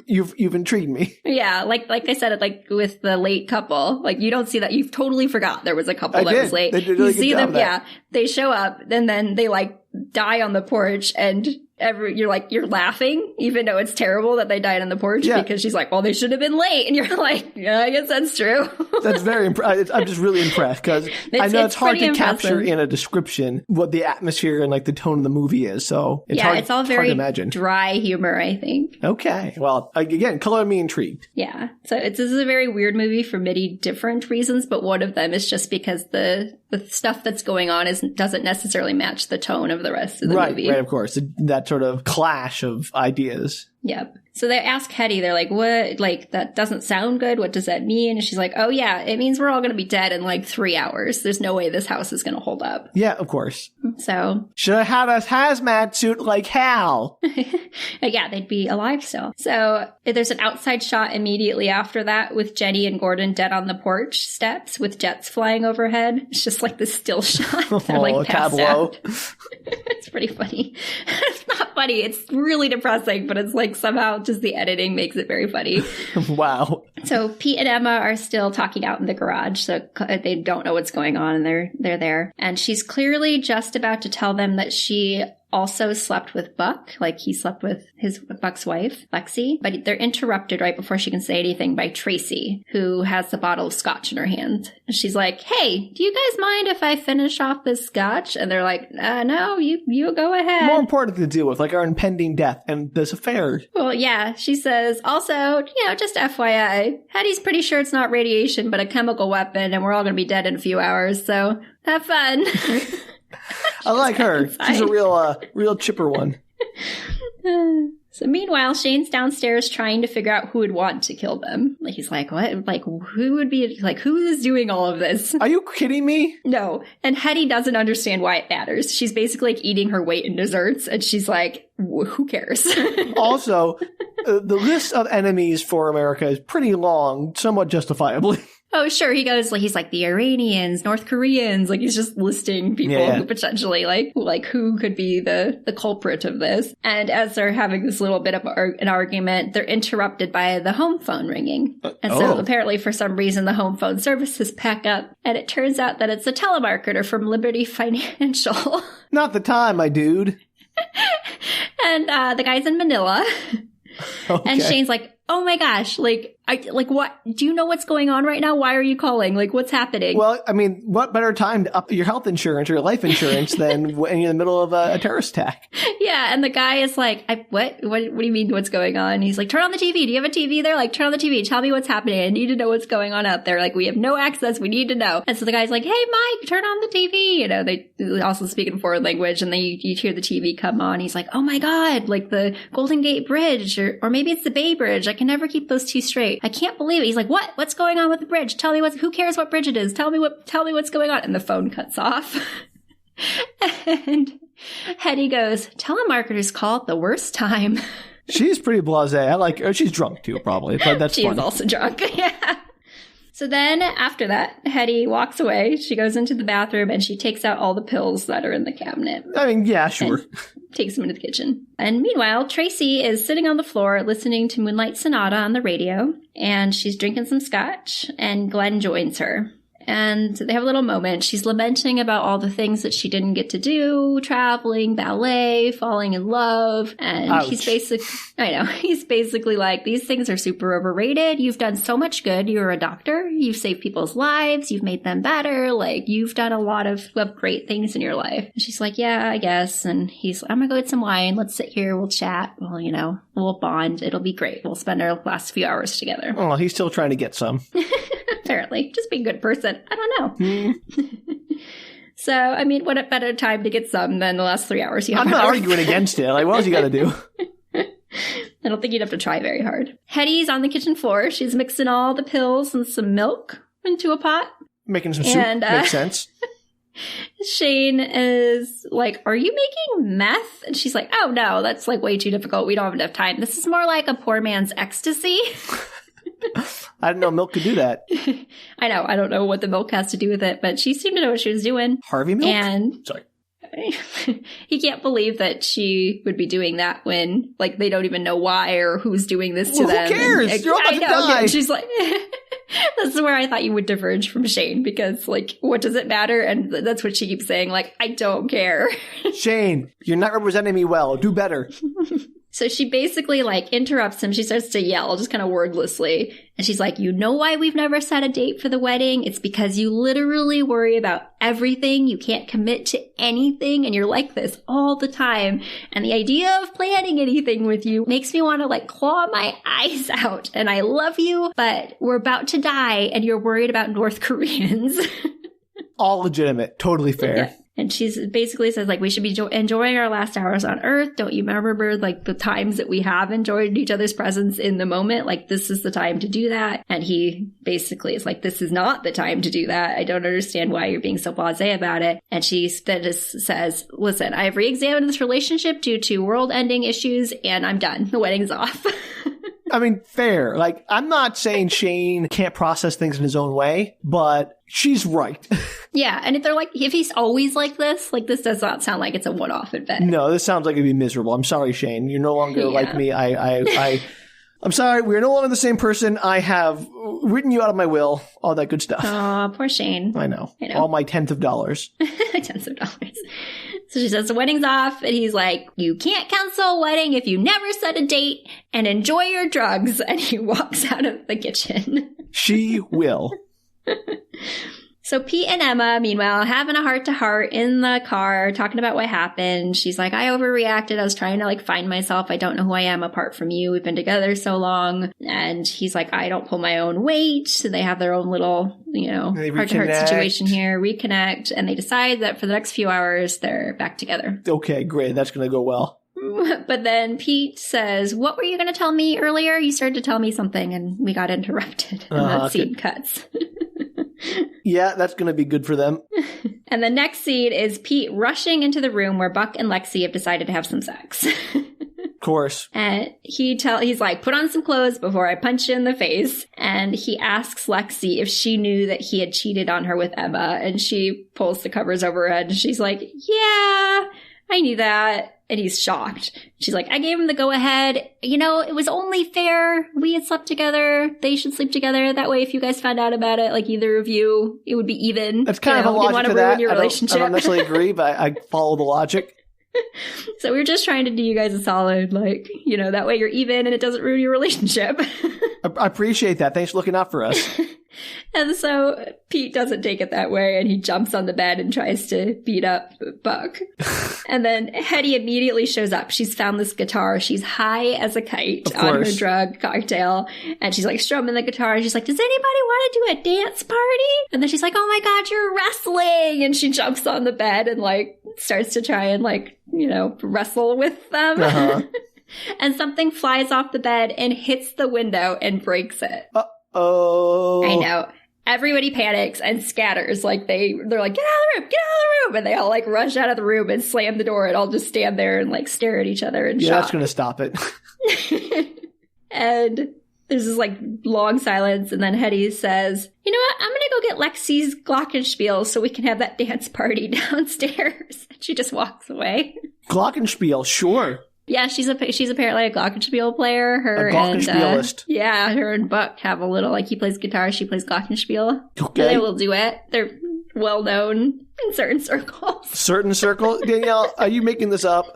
You've intrigued me. Yeah. Like I said, like with the late couple, like you don't see that. You've totally forgot there was a couple that was late. They did a really good job of that. Yeah. They show up and then they like die on the porch and you're laughing, even though it's terrible that they died on the porch because she's like, well, they should have been late. And you're like, yeah, I guess that's true. That's very impressive. I'm just really impressed because I know it's hard to capture in a description what the atmosphere and like the tone of the movie is. So it's all very dry humor, I think. Okay. Well, again, color me intrigued. Yeah. So this is a very weird movie for many different reasons, but one of them is just because the stuff that's going on doesn't necessarily match the tone of the rest of the movie. Right, of course. That sort of clash of ideas. Yep. So they ask Hetty, they're like, what? Like, that doesn't sound good. What does that mean? And she's like, oh, yeah, it means we're all going to be dead in like 3 hours. There's no way this house is going to hold up. Yeah, of course. So. Should have had a hazmat suit like Hal. Yeah, they'd be alive still. So there's an outside shot immediately after that with Jenny and Gordon dead on the porch steps with jets flying overhead. It's just like this still shot. They're like passed out. It's pretty funny. It's not funny. It's really depressing, but it's like somehow just the editing makes it very funny. Wow. So Pete and Emma are still talking out in the garage, so they don't know what's going on, and they're there. And she's clearly just about to tell them that she also slept with Buck, like he slept with Buck's wife, Lexi. But they're interrupted right before she can say anything by Tracy, who has the bottle of scotch in her hand. And she's like, hey, do you guys mind if I finish off this scotch? And they're like, no, you go ahead. More important to deal with, like our impending death and this affair. Well, yeah, she says, also, just FYI, Hetty's pretty sure it's not radiation, but a chemical weapon, and we're all going to be dead in a few hours, so have fun. I like her. She's a real chipper one. So meanwhile, Shane's downstairs trying to figure out who would want to kill them. Like, he's like, what? Like, who would be, like, who is doing all of this? Are you kidding me? No. And Hetty doesn't understand why it matters. She's basically like eating her weight in desserts, and she's like, who cares? Also, the list of enemies for America is pretty long, somewhat justifiably. Oh, sure. He's like the Iranians, North Koreans. Like, he's just listing people who potentially like who could be the culprit of this. And as they're having this little bit of an argument, they're interrupted by the home phone ringing. And so apparently for some reason the home phone services pack up, and it turns out that it's a telemarketer from Liberty Financial. Not the time, my dude. And the guy's in Manila. Okay. And Shane's like, oh my gosh, what? Do you know what's going on right now? Why are you calling? Like, what's happening? Well, I mean, what better time to up your health insurance or your life insurance than when you're in the middle of a terrorist attack? Yeah, and the guy is like, what do you mean what's going on? And he's like, turn on the TV. Do you have a TV there? Like, turn on the TV. Tell me what's happening. I need to know what's going on out there. Like, we have no access. We need to know. And so the guy's like, hey, Mike, turn on the TV. They also speak in foreign language, and then you hear the TV come on. He's like, oh my God, like the Golden Gate Bridge, or maybe it's the Bay Bridge. I can never keep those two straight. I can't believe it. He's like, what? What's going on with the bridge? Tell me who cares what bridge it is? Tell me what's going on. And the phone cuts off. And Hetty goes, telemarketers call it the worst time. She's pretty blasé. I like her. She's drunk too, probably, but that's She is also drunk. Yeah. So then after that, Hetty walks away. She goes into the bathroom and she takes out all the pills that are in the cabinet. I mean, yeah, sure. Takes them into the kitchen. And meanwhile, Tracy is sitting on the floor listening to Moonlight Sonata on the radio, and she's drinking some scotch, and Glenn joins her. and they have a little moment. She's lamenting about all the things that she didn't get to do, traveling, ballet, falling in love. And Ouch. he's basically like, these things are super overrated. You've done so much good. You're a doctor. You've saved people's lives. You've made them better. Like, you've done a lot of great things in your life. And she's like, yeah, I guess. And he's like, I'm gonna go get some wine. Let's sit here. We'll chat. Well, we'll bond. It'll be great. We'll spend our last few hours together. Oh, he's still trying to get some. Apparently. Just be a good person. I don't know. So, I mean, what a better time to get some than the last 3 hours you have. I'm not arguing against it. Like, what else you got to do? I don't think you'd have to try very hard. Hetty's on the kitchen floor. She's mixing all the pills and some milk into a pot. Making some soup. Makes sense. Shane is like, are you making meth? And she's like, oh, no, that's like way too difficult. We don't have enough time. This is more like a poor man's ecstasy. I didn't know milk could do that. I know. I don't know what the milk has to do with it, but she seemed to know what she was doing. Harvey milk? And sorry. He can't believe that she would be doing that when, like, they don't even know why or who's doing this to them. Who cares? And, you're all about to die. And she's like, that's where I thought you would diverge from Shane, because, like, what does it matter? And that's what she keeps saying, like, I don't care. Shane, you're not representing me well. Do better. So she basically, like, interrupts him. She starts to yell, just kind of wordlessly. And she's like, you know why we've never set a date for the wedding? It's because you literally worry about everything. You can't commit to anything. And you're like this all the time. And the idea of planning anything with you makes me want to, like, claw my eyes out. And I love you, but we're about to die. And you're worried about North Koreans. All legitimate. Totally fair. Yeah. And she's basically says, like, we should be enjoying our last hours on Earth. Don't you remember, like, the times that we have enjoyed each other's presence in the moment? Like, this is the time to do that. And he basically is like, this is not the time to do that. I don't understand why you're being so blasé about it. And she then just says, listen, I have re-examined this relationship due to world-ending issues, and I'm done. The wedding's off. I mean, fair. Like, I'm not saying Shane can't process things in his own way, but she's right. Yeah, and if he's always like this does not sound like it's a one-off event. No, this sounds like it'd be miserable. I'm sorry, Shane. You're no longer like me. I'm sorry. We're no longer the same person. I have written you out of my will. All that good stuff. Oh, poor Shane. I know. All my tens of dollars. Tens of dollars. So she says the wedding's off, and he's like, you can't cancel a wedding if you never set a date, and enjoy your drugs. And he walks out of the kitchen. She will. So Pete and Emma, meanwhile, having a heart-to-heart in the car, talking about what happened. She's like, I overreacted. I was trying to, like, find myself. I don't know who I am apart from you. We've been together so long. And he's like, I don't pull my own weight. So they have their own little, heart-to-heart situation here, reconnect. And they decide that for the next few hours, they're back together. Okay, great. That's going to go well. But then Pete says, what were you going to tell me earlier? You started to tell me something, and we got interrupted. And that scene cuts. Yeah, that's going to be good for them. And the next scene is Pete rushing into the room where Buck and Lexi have decided to have some sex. Of course. And he's like, put on some clothes before I punch you in the face. And he asks Lexi if she knew that he had cheated on her with Emma. And she pulls the covers over her head. And she's like, yeah, I knew that. And he's shocked. She's like, I gave him the go-ahead. It was only fair. We had slept together. They should sleep together. That way, if you guys found out about it, like either of you, it would be even. That's kind of a logic to that. I don't necessarily agree, but I follow the logic. So we're just trying to do you guys a solid, like, that way you're even and it doesn't ruin your relationship. I appreciate that. Thanks for looking out for us. And so Pete doesn't take it that way, and he jumps on the bed and tries to beat up Buck. And then Hetty immediately shows up. She's found this guitar. She's high as a kite on her drug cocktail. And she's like strumming the guitar. She's like, does anybody want to do a dance party? And then she's like, oh my God, you're wrestling. And she jumps on the bed and like starts to try and like, wrestle with them. Uh-huh. And something flies off the bed and hits the window and breaks it. Oh, I know. Everybody panics and scatters. Like they're like, get out of the room. And they all like rush out of the room and slam the door and all just stand there and like stare at each other and shock. That's going to stop it. And there's this like long silence. And then Hetty says, you know what? I'm going to go get Lexi's glockenspiel so we can have that dance party downstairs. And she just walks away. Glockenspiel, sure. Yeah, she's apparently a glockenspiel player. Her a glockenspielist. Her and Buck have a little, like, he plays guitar, she plays glockenspiel. Okay. And they will duet. They're well known in certain circles. Certain circle? Danielle, are you making this up?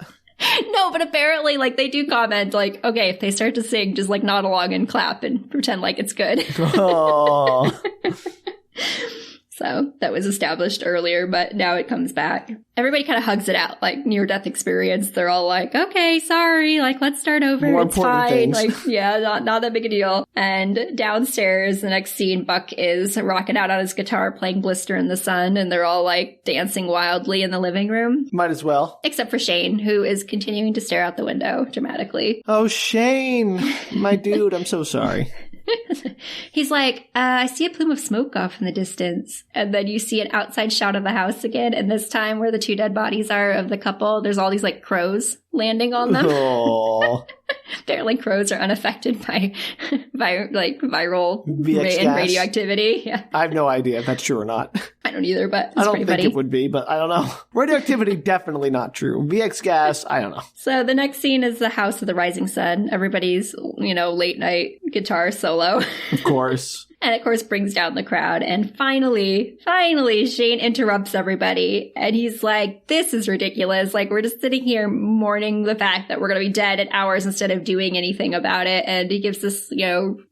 No, but apparently, like, they do comment, like, okay, if they start to sing, just, like, nod along and clap and pretend like it's good. Oh. So that was established earlier, but now it comes back. Everybody kind of hugs it out, like near-death experience. They're all like, okay, sorry, like, let's start over. More it's important fine. things. Like, yeah, not that big a deal. And downstairs, the next scene, Buck is rocking out on his guitar, playing Blister in the Sun, and they're all like dancing wildly in the living room. Might as well. Except for Shane, who is continuing to stare out the window dramatically. Oh, Shane, my dude, I'm so sorry. He's like, I see a plume of smoke off in the distance. And then you see an outside shot of the house again. And this time where the two dead bodies are of the couple, there's all these like crows landing on them. Oh. Apparently crows are unaffected by viral VX and gas. radioactivity. Yeah. I have no idea if that's true or not. I don't either, but it's I don't pretty think funny. it would be, but I don't know. Radioactivity, definitely not true. VX gas, I don't know. So the next scene is the House of the Rising Sun. Everybody's, late night guitar solo. Of course. And of course brings down the crowd. And finally, Shane interrupts everybody. And he's like, this is ridiculous. Like, we're just sitting here mourning the fact that we're going to be dead in hours instead of doing anything about it. And he gives this,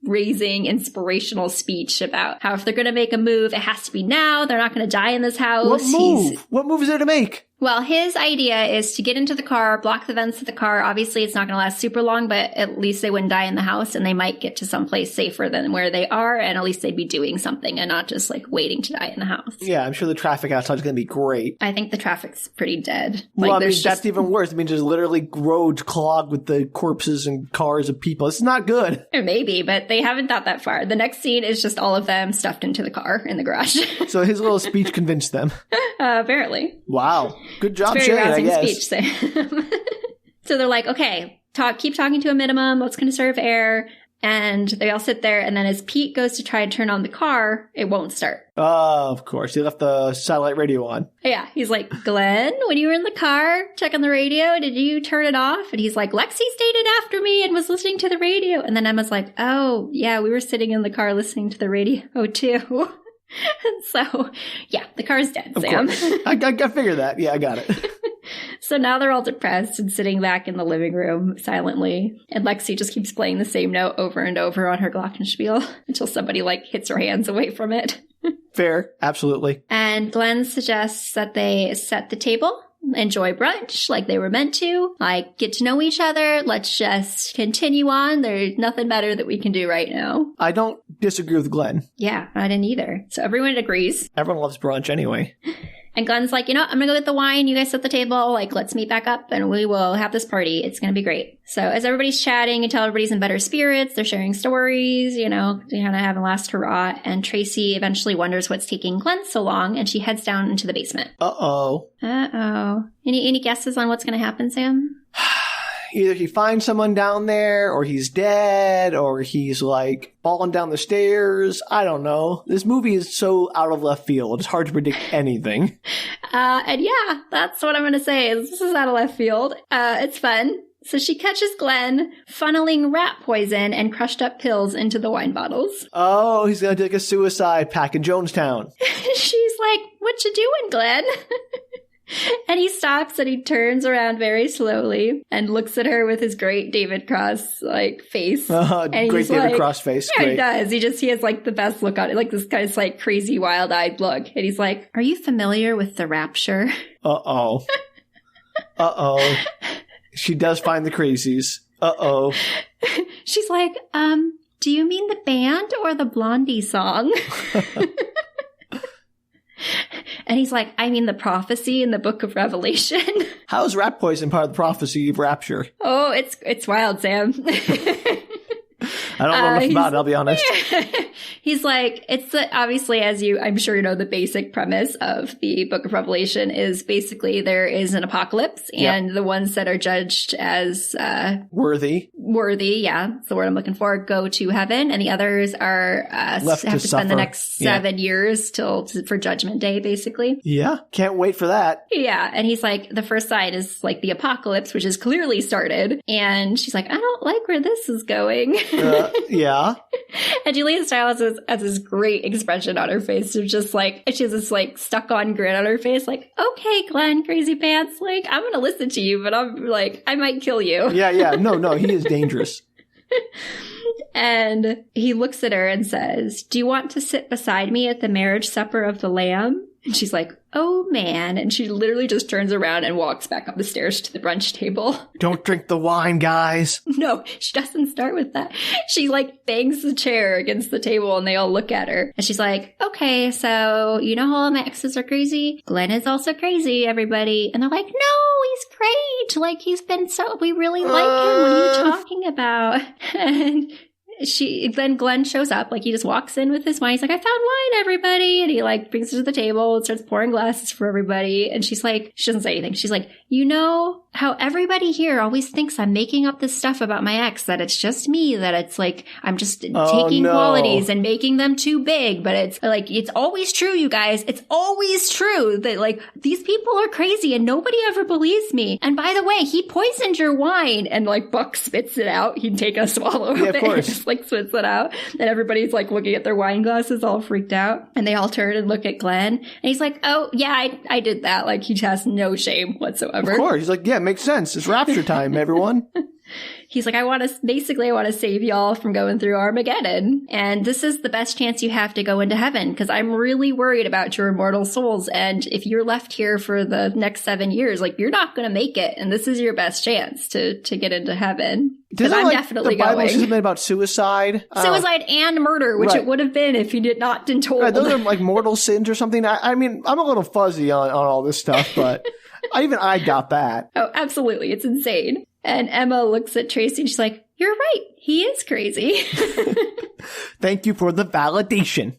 raising inspirational speech about how if they're going to make a move, it has to be now. They're not going to die in this house. What move? What move is there to make? Well, his idea is to get into the car, block the vents of the car. Obviously, it's not going to last super long, but at least they wouldn't die in the house, and they might get to someplace safer than where they are, and at least they'd be doing something and not just, like, waiting to die in the house. Yeah, I'm sure the traffic outside is going to be great. I think the traffic's pretty dead. Well, Like, that's even worse. I mean, there's literally roads clogged with the corpses and cars of people. It's not good. Maybe, but they haven't thought that far. The next scene is just all of them stuffed into the car in the garage. So his little speech convinced them. Apparently. Wow. Good job, It's Shane, very I rousing guess. speech, Sam. So they're like, okay, keep talking to a minimum. Let's conserve air. And they all sit there. And then as Pete goes to try and turn on the car, it won't start. Of course. He left the satellite radio on. Yeah. He's like, Glenn, when you were in the car checking the radio, did you turn it off? And he's like, Lexi stayed in after me and was listening to the radio. And then Emma's like, oh, yeah, we were sitting in the car listening to the radio too. And so, yeah, the car's dead, Of Sam. course. I figured that. Yeah, I got it. So now they're all depressed and sitting back in the living room silently. And Lexi just keeps playing the same note over and over on her glockenspiel until somebody, like, hits her hands away from it. Fair. Absolutely. And Glenn suggests that they set the table, enjoy brunch like they were meant to, like, get to know each other. Let's just continue on. There's nothing better that we can do right now. I don't disagree with Glenn. Yeah, I didn't either. So everyone agrees. Everyone loves brunch anyway. And Glenn's like, I'm going to go get the wine. You guys set the table. Like, let's meet back up and we will have this party. It's going to be great. So as everybody's chatting until everybody's in better spirits, they're sharing stories, they kind of have a last hurrah. And Tracy eventually wonders what's taking Glenn so long. And she heads down into the basement. Uh-oh. Any guesses on what's going to happen, Sam? Either he finds someone down there, or he's dead, or he's, like, falling down the stairs. I don't know. This movie is so out of left field. It's hard to predict anything. And yeah, that's what I'm going to say. This is out of left field. It's fun. So she catches Glenn funneling rat poison and crushed up pills into the wine bottles. Oh, he's going to take a suicide pack in Jonestown. She's like, what you doing, Glenn? And he stops and he turns around very slowly and looks at her with his great David Cross, like, face. Great David Cross face. Yeah, Great. he does. He has, like, the best look on it, like this kind of, like, crazy, wild-eyed look. And he's like, are you familiar with the Rapture? Uh-oh. Uh-oh. She does find the crazies. Uh-oh. She's like, do you mean the band or the Blondie song? And he's like, I mean the prophecy in the book of Revelation. How is rat poison part of the prophecy of rapture? Oh, it's wild, Sam. I don't know enough about it, I'll be honest. He's like, obviously, I'm sure you know, the basic premise of the Book of Revelation is basically there is an apocalypse, and the ones that are judged as worthy, yeah, that's the word I'm looking for, go to heaven, and the others are left have to spend suffer. the next 7 years for Judgment Day, basically. Yeah, can't wait for that. Yeah, and he's like, the first sign is like the apocalypse, which is clearly started, and she's like, I don't like where this is going. Yeah. And Julia Stiles has this great expression on her face of just like, she has this like stuck on grin on her face, like, okay, Glenn, crazy pants, like, I'm gonna listen to you, but I'm like, I might kill you. Yeah. No, he is dangerous. And he looks at her and says, do you want to sit beside me at the marriage supper of the Lamb? And she's like, oh man. And she literally just turns around and walks back up the stairs to the brunch table. Don't drink the wine, guys. No, she doesn't start with that. She like bangs the chair against the table and they all look at her. And she's like, okay, so you know how all my exes are crazy? Glenn is also crazy, everybody. And they're like, no, he's great. Like, we really like him. What are you talking about? And then Glenn shows up, like he just walks in with his wine. He's like, I found wine, everybody. And he like brings it to the table and starts pouring glasses for everybody. And she's like, she doesn't say anything. She's like, you know how everybody here always thinks I'm making up this stuff about my ex, that it's just me, that it's like, I'm just taking qualities and making them too big. But it's like, it's always true, you guys. It's always true that like these people are crazy and nobody ever believes me. And by the way, he poisoned your wine. And like Buck spits it out. He'd take a swallow of it. Of course. Like spits it out, and everybody's like looking at their wine glasses all freaked out, and they all turn and look at Glenn, and he's like, oh yeah, I did that. Like he has no shame whatsoever. Of course. He's like, yeah, makes sense. It's rapture time, everyone. He's like, I want to save y'all from going through Armageddon. And this is the best chance you have to go into heaven, because I'm really worried about your immortal souls. And if you're left here for the next 7 years, like you're not going to make it. And this is your best chance to get into heaven. Because I'm definitely the Bible going. says something about suicide. Suicide and murder, which it would have been if he did not been told. Right, those are like mortal sins or something. I mean, I'm a little fuzzy on all this stuff, but I got that. Oh, absolutely. It's insane. And Emma looks at Tracy and she's like, you're right. He is crazy. Thank you for the validation.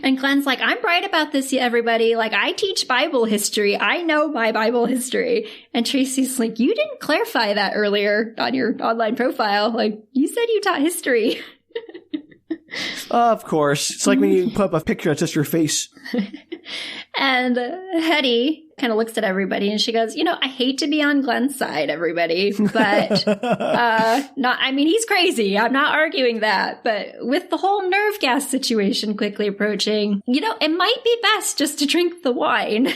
And Glenn's like, I'm right about this, everybody. Like, I teach Bible history. I know my Bible history. And Tracy's like, you didn't clarify that earlier on your online profile. Like, you said you taught history. Of course. It's like when you put up a picture that's just your face. And Hetty kind of looks at everybody and she goes, you know, I hate to be on Glenn's side, everybody, but he's crazy. I'm not arguing that. But with the whole nerve gas situation quickly approaching, you know, it might be best just to drink the wine.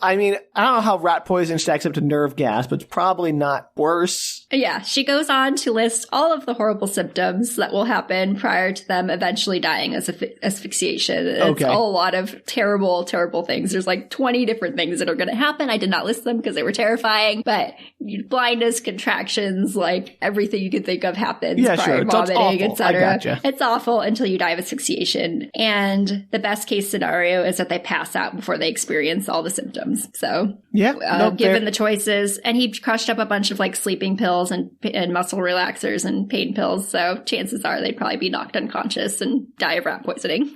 I don't know how rat poison stacks up to nerve gas, but it's probably not worse. Yeah, she goes on to list all of the horrible symptoms that will happen prior to them eventually dying as asphyxiation. It's a lot of terrible, terrible things. There's like 20 different things that are going to happen. I did not list them because they were terrifying, but blindness, contractions, like everything you could think of happens. Yeah, sure. Vomiting, etc. Gotcha. It's awful until you die of asphyxiation. And the best case scenario is that they pass out before they experience all the symptoms. So, given the choices, and he crushed up a bunch of like sleeping pills and muscle relaxers and pain pills. So chances are they'd probably be knocked unconscious and die of rat poisoning.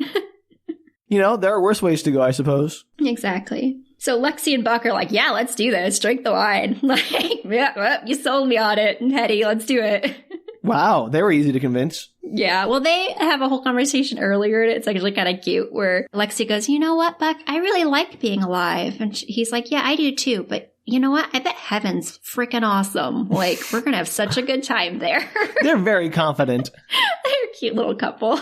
You know, there are worse ways to go, I suppose. Exactly. So Lexi and Buck are like, yeah, let's do this. Drink the wine. Like, yeah, well, you sold me on it. And Hetty, let's do it. Wow, they were easy to convince. Yeah, well, they have a whole conversation earlier. It's actually kind of cute where Lexi goes, you know what, Buck? I really like being alive. And he's like, yeah, I do too. But you know what? I bet heaven's freaking awesome. Like, we're going to have such a good time there. They're very confident. They're a cute little couple,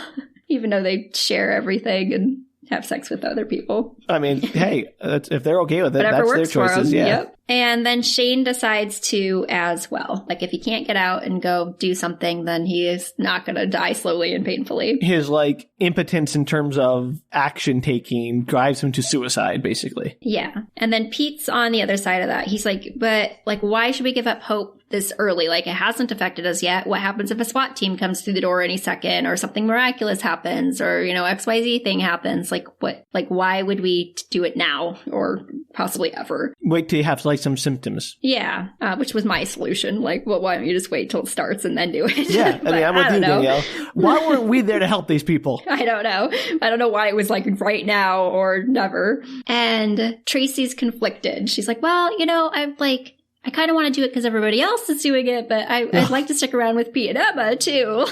even though they share everything and have sex with other people. I mean, hey, if they're okay with it, whatever that's works their choices. For them. Yeah. Yep. And then Shane decides to as well. Like, if he can't get out and go do something, then he is not going to die slowly and painfully. His, like, impotence in terms of action taking drives him to suicide, basically. Yeah. And then Pete's on the other side of that. He's like, but, like, why should we give up hope this early. Like, it hasn't affected us yet. What happens if a SWAT team comes through the door any second, or something miraculous happens, or, you know, XYZ thing happens? Like, what? Like, why would we do it now, or possibly ever? Wait till you have, like, some symptoms. Yeah, which was my solution. Like, well, why don't you just wait till it starts and then do it? Yeah, I mean, I'm with you, Danielle. Why weren't we there to help these people? I don't know. I don't know why it was like right now or never. And Tracy's conflicted. She's like, well, you know, I kind of want to do it because everybody else is doing it, but I'd like to stick around with Pete and Emma too.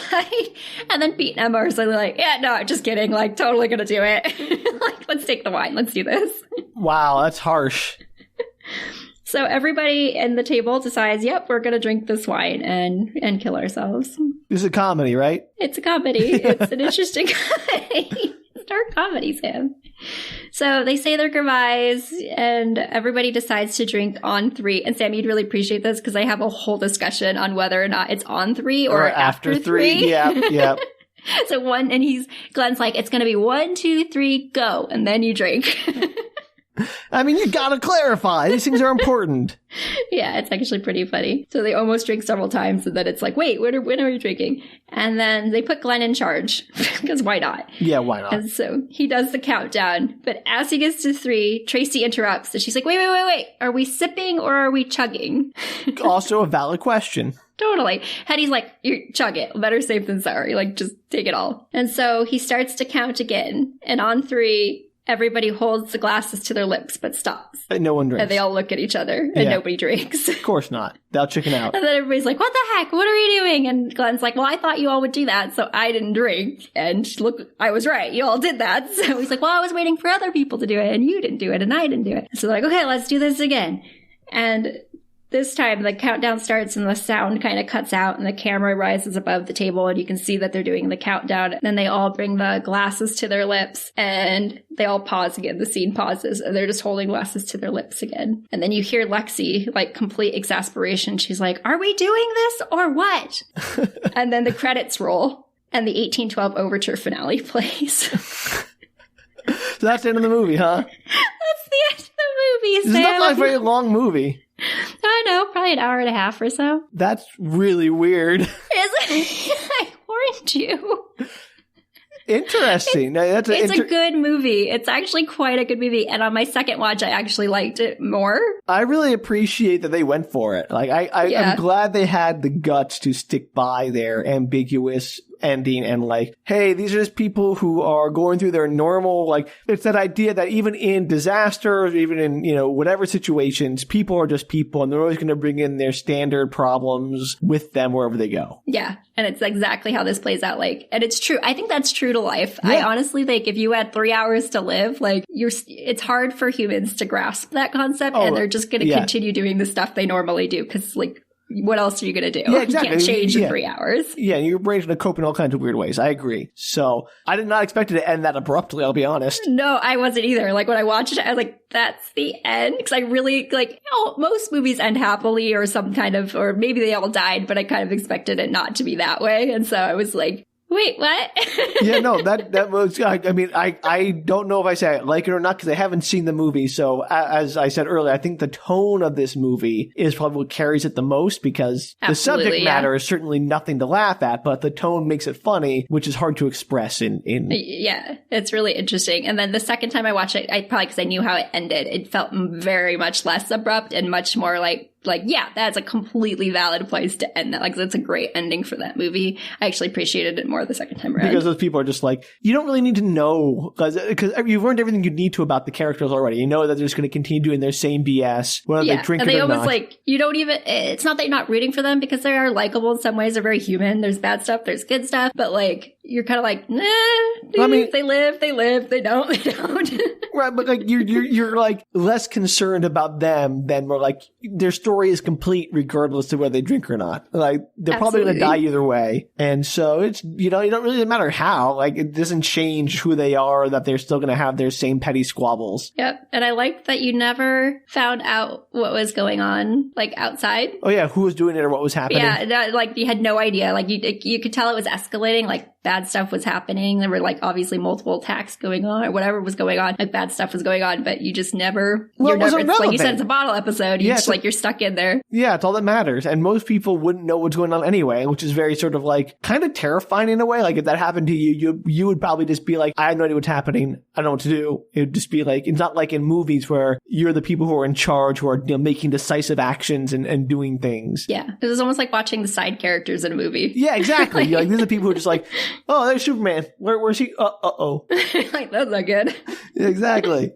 And then Pete and Emma are suddenly like, yeah, no, I'm just kidding. Like, totally going to do it. Like, let's take the wine. Let's do this. Wow, that's harsh. So everybody in the table decides, yep, we're going to drink this wine and kill ourselves. This is a comedy, right? It's a comedy. It's an interesting comedy. Dark comedy, Sam. So they say their goodbyes, and everybody decides to drink on 3. And Sam, you'd really appreciate this because I have a whole discussion on whether or not it's on 3 or after 3. Yeah. So Glenn's like, it's going to be 1, 2, 3, go, and then you drink. I mean, you gotta clarify. These things are important. Yeah, it's actually pretty funny. So they almost drink several times, and then it's like, wait, when are you drinking? And then they put Glenn in charge, because why not? Yeah, why not? And so he does the countdown, but as he gets to 3, Tracy interrupts, and she's like, wait. Are we sipping or are we chugging? Also a valid question. Totally. Hetty's like, you chug it. Better safe than sorry. Like, just take it all. And so he starts to count again, and on 3... everybody holds the glasses to their lips, but stops. And no one drinks. And they all look at each other, and nobody drinks. Of course not. They'll chicken out. And then everybody's like, what the heck? What are we doing? And Glenn's like, well, I thought you all would do that, so I didn't drink. And look, I was right. You all did that. So he's like, well, I was waiting for other people to do it, and you didn't do it, and I didn't do it. So they're like, okay, let's do this again. And this time, the countdown starts and the sound kind of cuts out and the camera rises above the table and you can see that they're doing the countdown. And then they all bring the glasses to their lips and they all pause again. The scene pauses and they're just holding glasses to their lips again. And then you hear Lexi, like, complete exasperation. She's like, are we doing this or what? And then the credits roll and the 1812 Overture finale plays. So that's the end of the movie, huh? That's the end of the movie, Sam. It's not like a very long movie. I know, probably an hour and a half or so. That's really weird. Is it? I warned you. Interesting. It's a good movie. It's actually quite a good movie. And on my second watch, I actually liked it more. I really appreciate that they went for it. Like, I'm glad they had the guts to stick by their ambiguous ending and like, hey, these are just people who are going through their normal, like, it's that idea that even in disasters, even in, you know, whatever situations, people are just people and they're always going to bring in their standard problems with them wherever they go. Yeah. And it's exactly how this plays out. Like, and it's true. I think that's true to life. Yeah. I honestly think if you had 3 hours to live, like, it's hard for humans to grasp that concept and they're just going to continue doing the stuff they normally do. Cause like, what else are you going to do? Yeah, exactly. You can't change in 3 hours. Yeah, your brain's going to cope in all kinds of weird ways. I agree. So I did not expect it to end that abruptly, I'll be honest. No, I wasn't either. Like, when I watched it, I was like, that's the end. Because I really, like, you know, most movies end happily or some kind of, or maybe they all died, but I kind of expected it not to be that way. And so I was like, wait, what? Yeah, no, that was, I mean, I don't know if I say I like it or not because I haven't seen the movie. So as I said earlier, I think the tone of this movie is probably what carries it the most because the subject matter is certainly nothing to laugh at, but the tone makes it funny, which is hard to express in. Yeah, it's really interesting. And then the second time I watched it, probably because I knew how it ended, it felt very much less abrupt and much more like, yeah, that's a completely valid place to end that. Like, that's a great ending for that movie. I actually appreciated it more the second time around. Because those people are just like, you don't really need to know, because you've learned everything you need to about the characters already. You know that they're just going to continue doing their same BS, whether they drink it or not. And they almost, like, you don't even, it's not that you're not rooting for them because they are likable in some ways. They're very human. There's bad stuff, there's good stuff, but like, you're kind of like, nah, dude, I mean, they live, they don't. Right, but like, you're like less concerned about them than more like, their story is complete regardless of whether they drink or not. Like, they're probably going to die either way. And so it's, you know, it don't really matter how. Like, it doesn't change who they are, that they're still going to have their same petty squabbles. Yep. And I liked that you never found out what was going on, like, outside. Oh, yeah. Who was doing it or what was happening. Yeah. Like, you had no idea. Like, you could tell it was escalating. Like, bad stuff was happening. There were, like, obviously multiple attacks going on or whatever was going on. Like, bad bad stuff was going on, but you just never, Well, it wasn't it's like you said, relevant. it's a bottle episode. You Yeah, just like, you're stuck in there. Yeah, it's all that matters. And most people wouldn't know what's going on anyway, which is very sort of like kind of terrifying in a way. Like if that happened to you would probably just be like, I have no idea what's happening. I don't know what to do. It would just be like, it's not like in movies where you're the people who are in charge, who are making decisive actions and doing things. Yeah. It was almost like watching the side characters in a movie. Yeah, exactly. Like these are the people who are just like, oh, there's Superman. Where's he? Uh-oh. Like, that's not good. Exactly.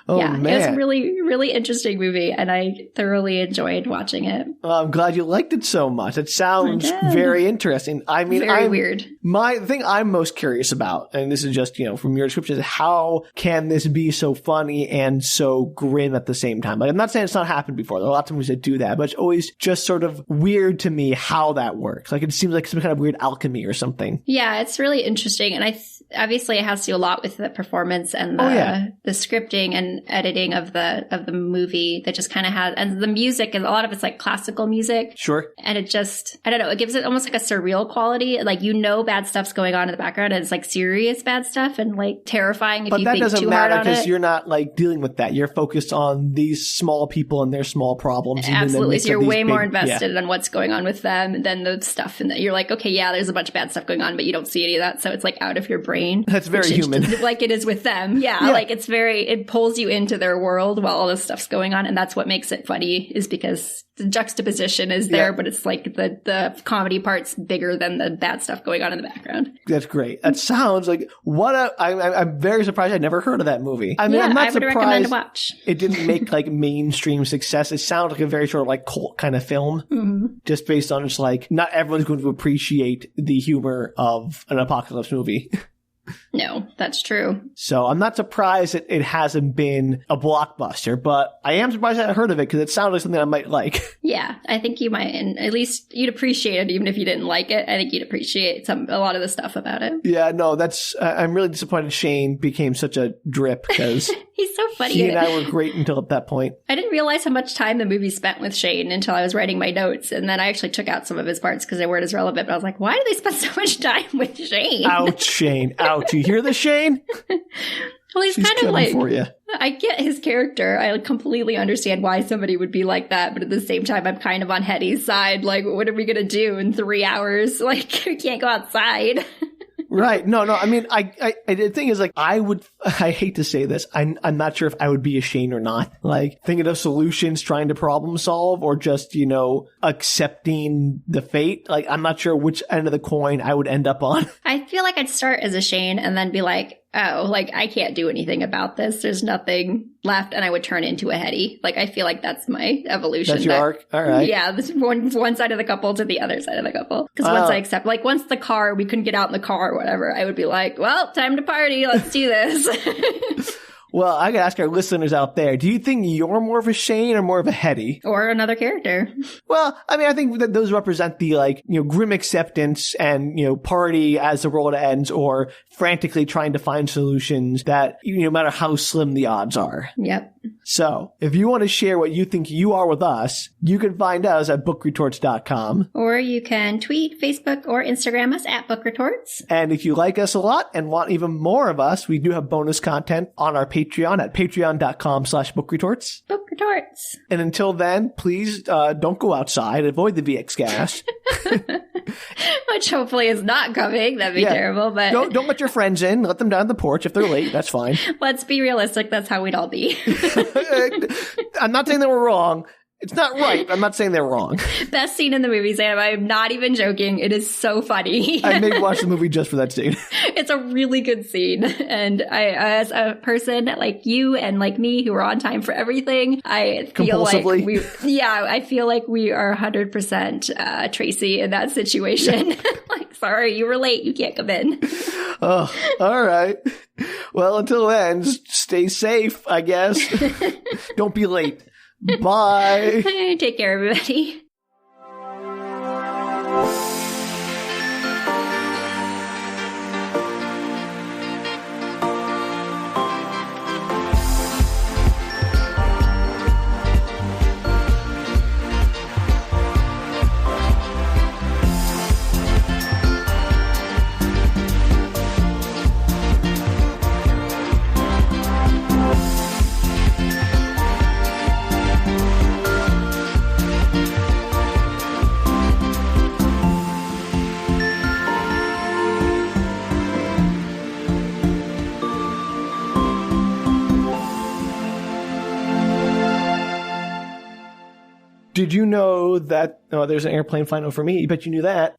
Oh, yeah, man. it was a really, really interesting movie, and I thoroughly enjoyed watching it. I'm glad you liked it so much. It sounds I did. very interesting. I mean, Very weird. The thing I'm most curious about, and this is just, from your description, is how can this be so funny and so grim at the same time? Like, I'm not saying it's not happened before. There are lots of movies that do that, but it's always just sort of weird to me how that works. Like, it seems like some kind of weird alchemy or something. Yeah, it's really interesting, and obviously it has to do a lot with the performance and the scripting and editing of the movie that just kind of has, and the music, and a lot of it's like classical music. Sure. And it just, I don't know, it gives it almost like a surreal quality. Like, bad stuff's going on in the background, and it's like serious bad stuff and like terrifying if you think too hard on it. But that doesn't matter because you're not like dealing with that. You're focused on these small people and their small problems. Absolutely. So you're way more invested in what's going on with them than the stuff. And you're like, okay, yeah, there's a bunch of bad stuff going on, but you don't see any of that. So it's like out of your brain. That's very human. Like it is with them. Yeah. Like it pulls you into their world while all this stuff's going on. And that's what makes it funny, is because the juxtaposition is there, but it's like the comedy part's bigger than the bad stuff going on in the background. That's great. That sounds like I'm very surprised I'd never heard of that movie. I mean, I'm not surprised recommend to watch. It didn't make like mainstream success. It sounds like a very sort of like cult kind of film, just based on just like not everyone's going to appreciate the humor of an apocalypse movie. No, that's true. So I'm not surprised that it hasn't been a blockbuster, but I am surprised I haven't heard of it because it sounds like something I might like. Yeah, I think you might, and at least you'd appreciate it even if you didn't like it. I think you'd appreciate a lot of the stuff about it. Yeah, no, I'm really disappointed Shane became such a drip because he's so funny. He and I were great until at that point. I didn't realize how much time the movie spent with Shane until I was writing my notes, and then I actually took out some of his parts because they weren't as relevant, but I was like, why do they spend so much time with Shane? Ouch, Shane. Ouch. You hear this, Shane? Well, he's She's kind of like, for you. I get his character. I completely understand why somebody would be like that, but at the same time, I'm kind of on Hetty's side. Like, what are we going to do in 3 hours? Like, we can't go outside. Right. No. I mean, the thing is, like, I hate to say this. I'm not sure if I would be a Shane or not. Like, thinking of solutions, trying to problem solve, or just, accepting the fate. Like, I'm not sure which end of the coin I would end up on. I feel like I'd start as a Shane and then be like, oh, like, I can't do anything about this. There's nothing left. And I would turn into a Hetty. Like, I feel like that's my evolution. That's your arc? All right. Yeah. This one side of the couple to the other side of the couple. Because once I accept, like, once we couldn't get out in the car or whatever, I would be like, well, time to party. Let's do this. Well, I gotta ask our listeners out there, do you think you're more of a Shane or more of a Hetty? Or another character? Well, I mean, I think that those represent the, grim acceptance and, party as the world ends, or frantically trying to find solutions that, no matter how slim the odds are. Yep. So, if you want to share what you think you are with us, you can find us at bookretorts.com. Or you can tweet, Facebook, or Instagram us at bookretorts. And if you like us a lot and want even more of us, we do have bonus content on our Patreon at patreon.com/bookretorts. Bookretorts. And until then, please don't go outside. Avoid the VX gas. Which hopefully is not coming. That'd be terrible. But don't let your friends in. Let them down on the porch if they're late. That's fine. Let's be realistic. That's how we'd all be. I'm not saying they were wrong. It's not right. I'm not saying they're wrong. Best scene in the movie, Sam. I'm not even joking. It is so funny. I may watch the movie just for that scene. It's a really good scene. And I, as a person like you and like me who are on time for everything, I feel like I feel like we are 100% Tracy in that situation. Like, sorry, you were late. You can't come in. Oh, all right. Well, until then, stay safe, I guess. Don't be late. Bye. Take care, everybody. Did you know that there's an airplane flying over me? You bet you knew that.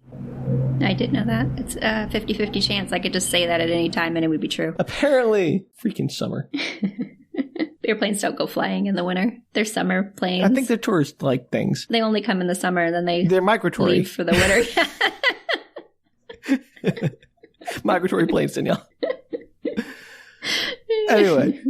I did know that. It's a 50-50 chance. I could just say that at any time and it would be true. Apparently. Freaking summer. Airplanes don't go flying in the winter. They're summer planes. I think they're tourist-like things. They only come in the summer and then they're migratory. Leave for the winter. Migratory planes, Danielle. Anyway,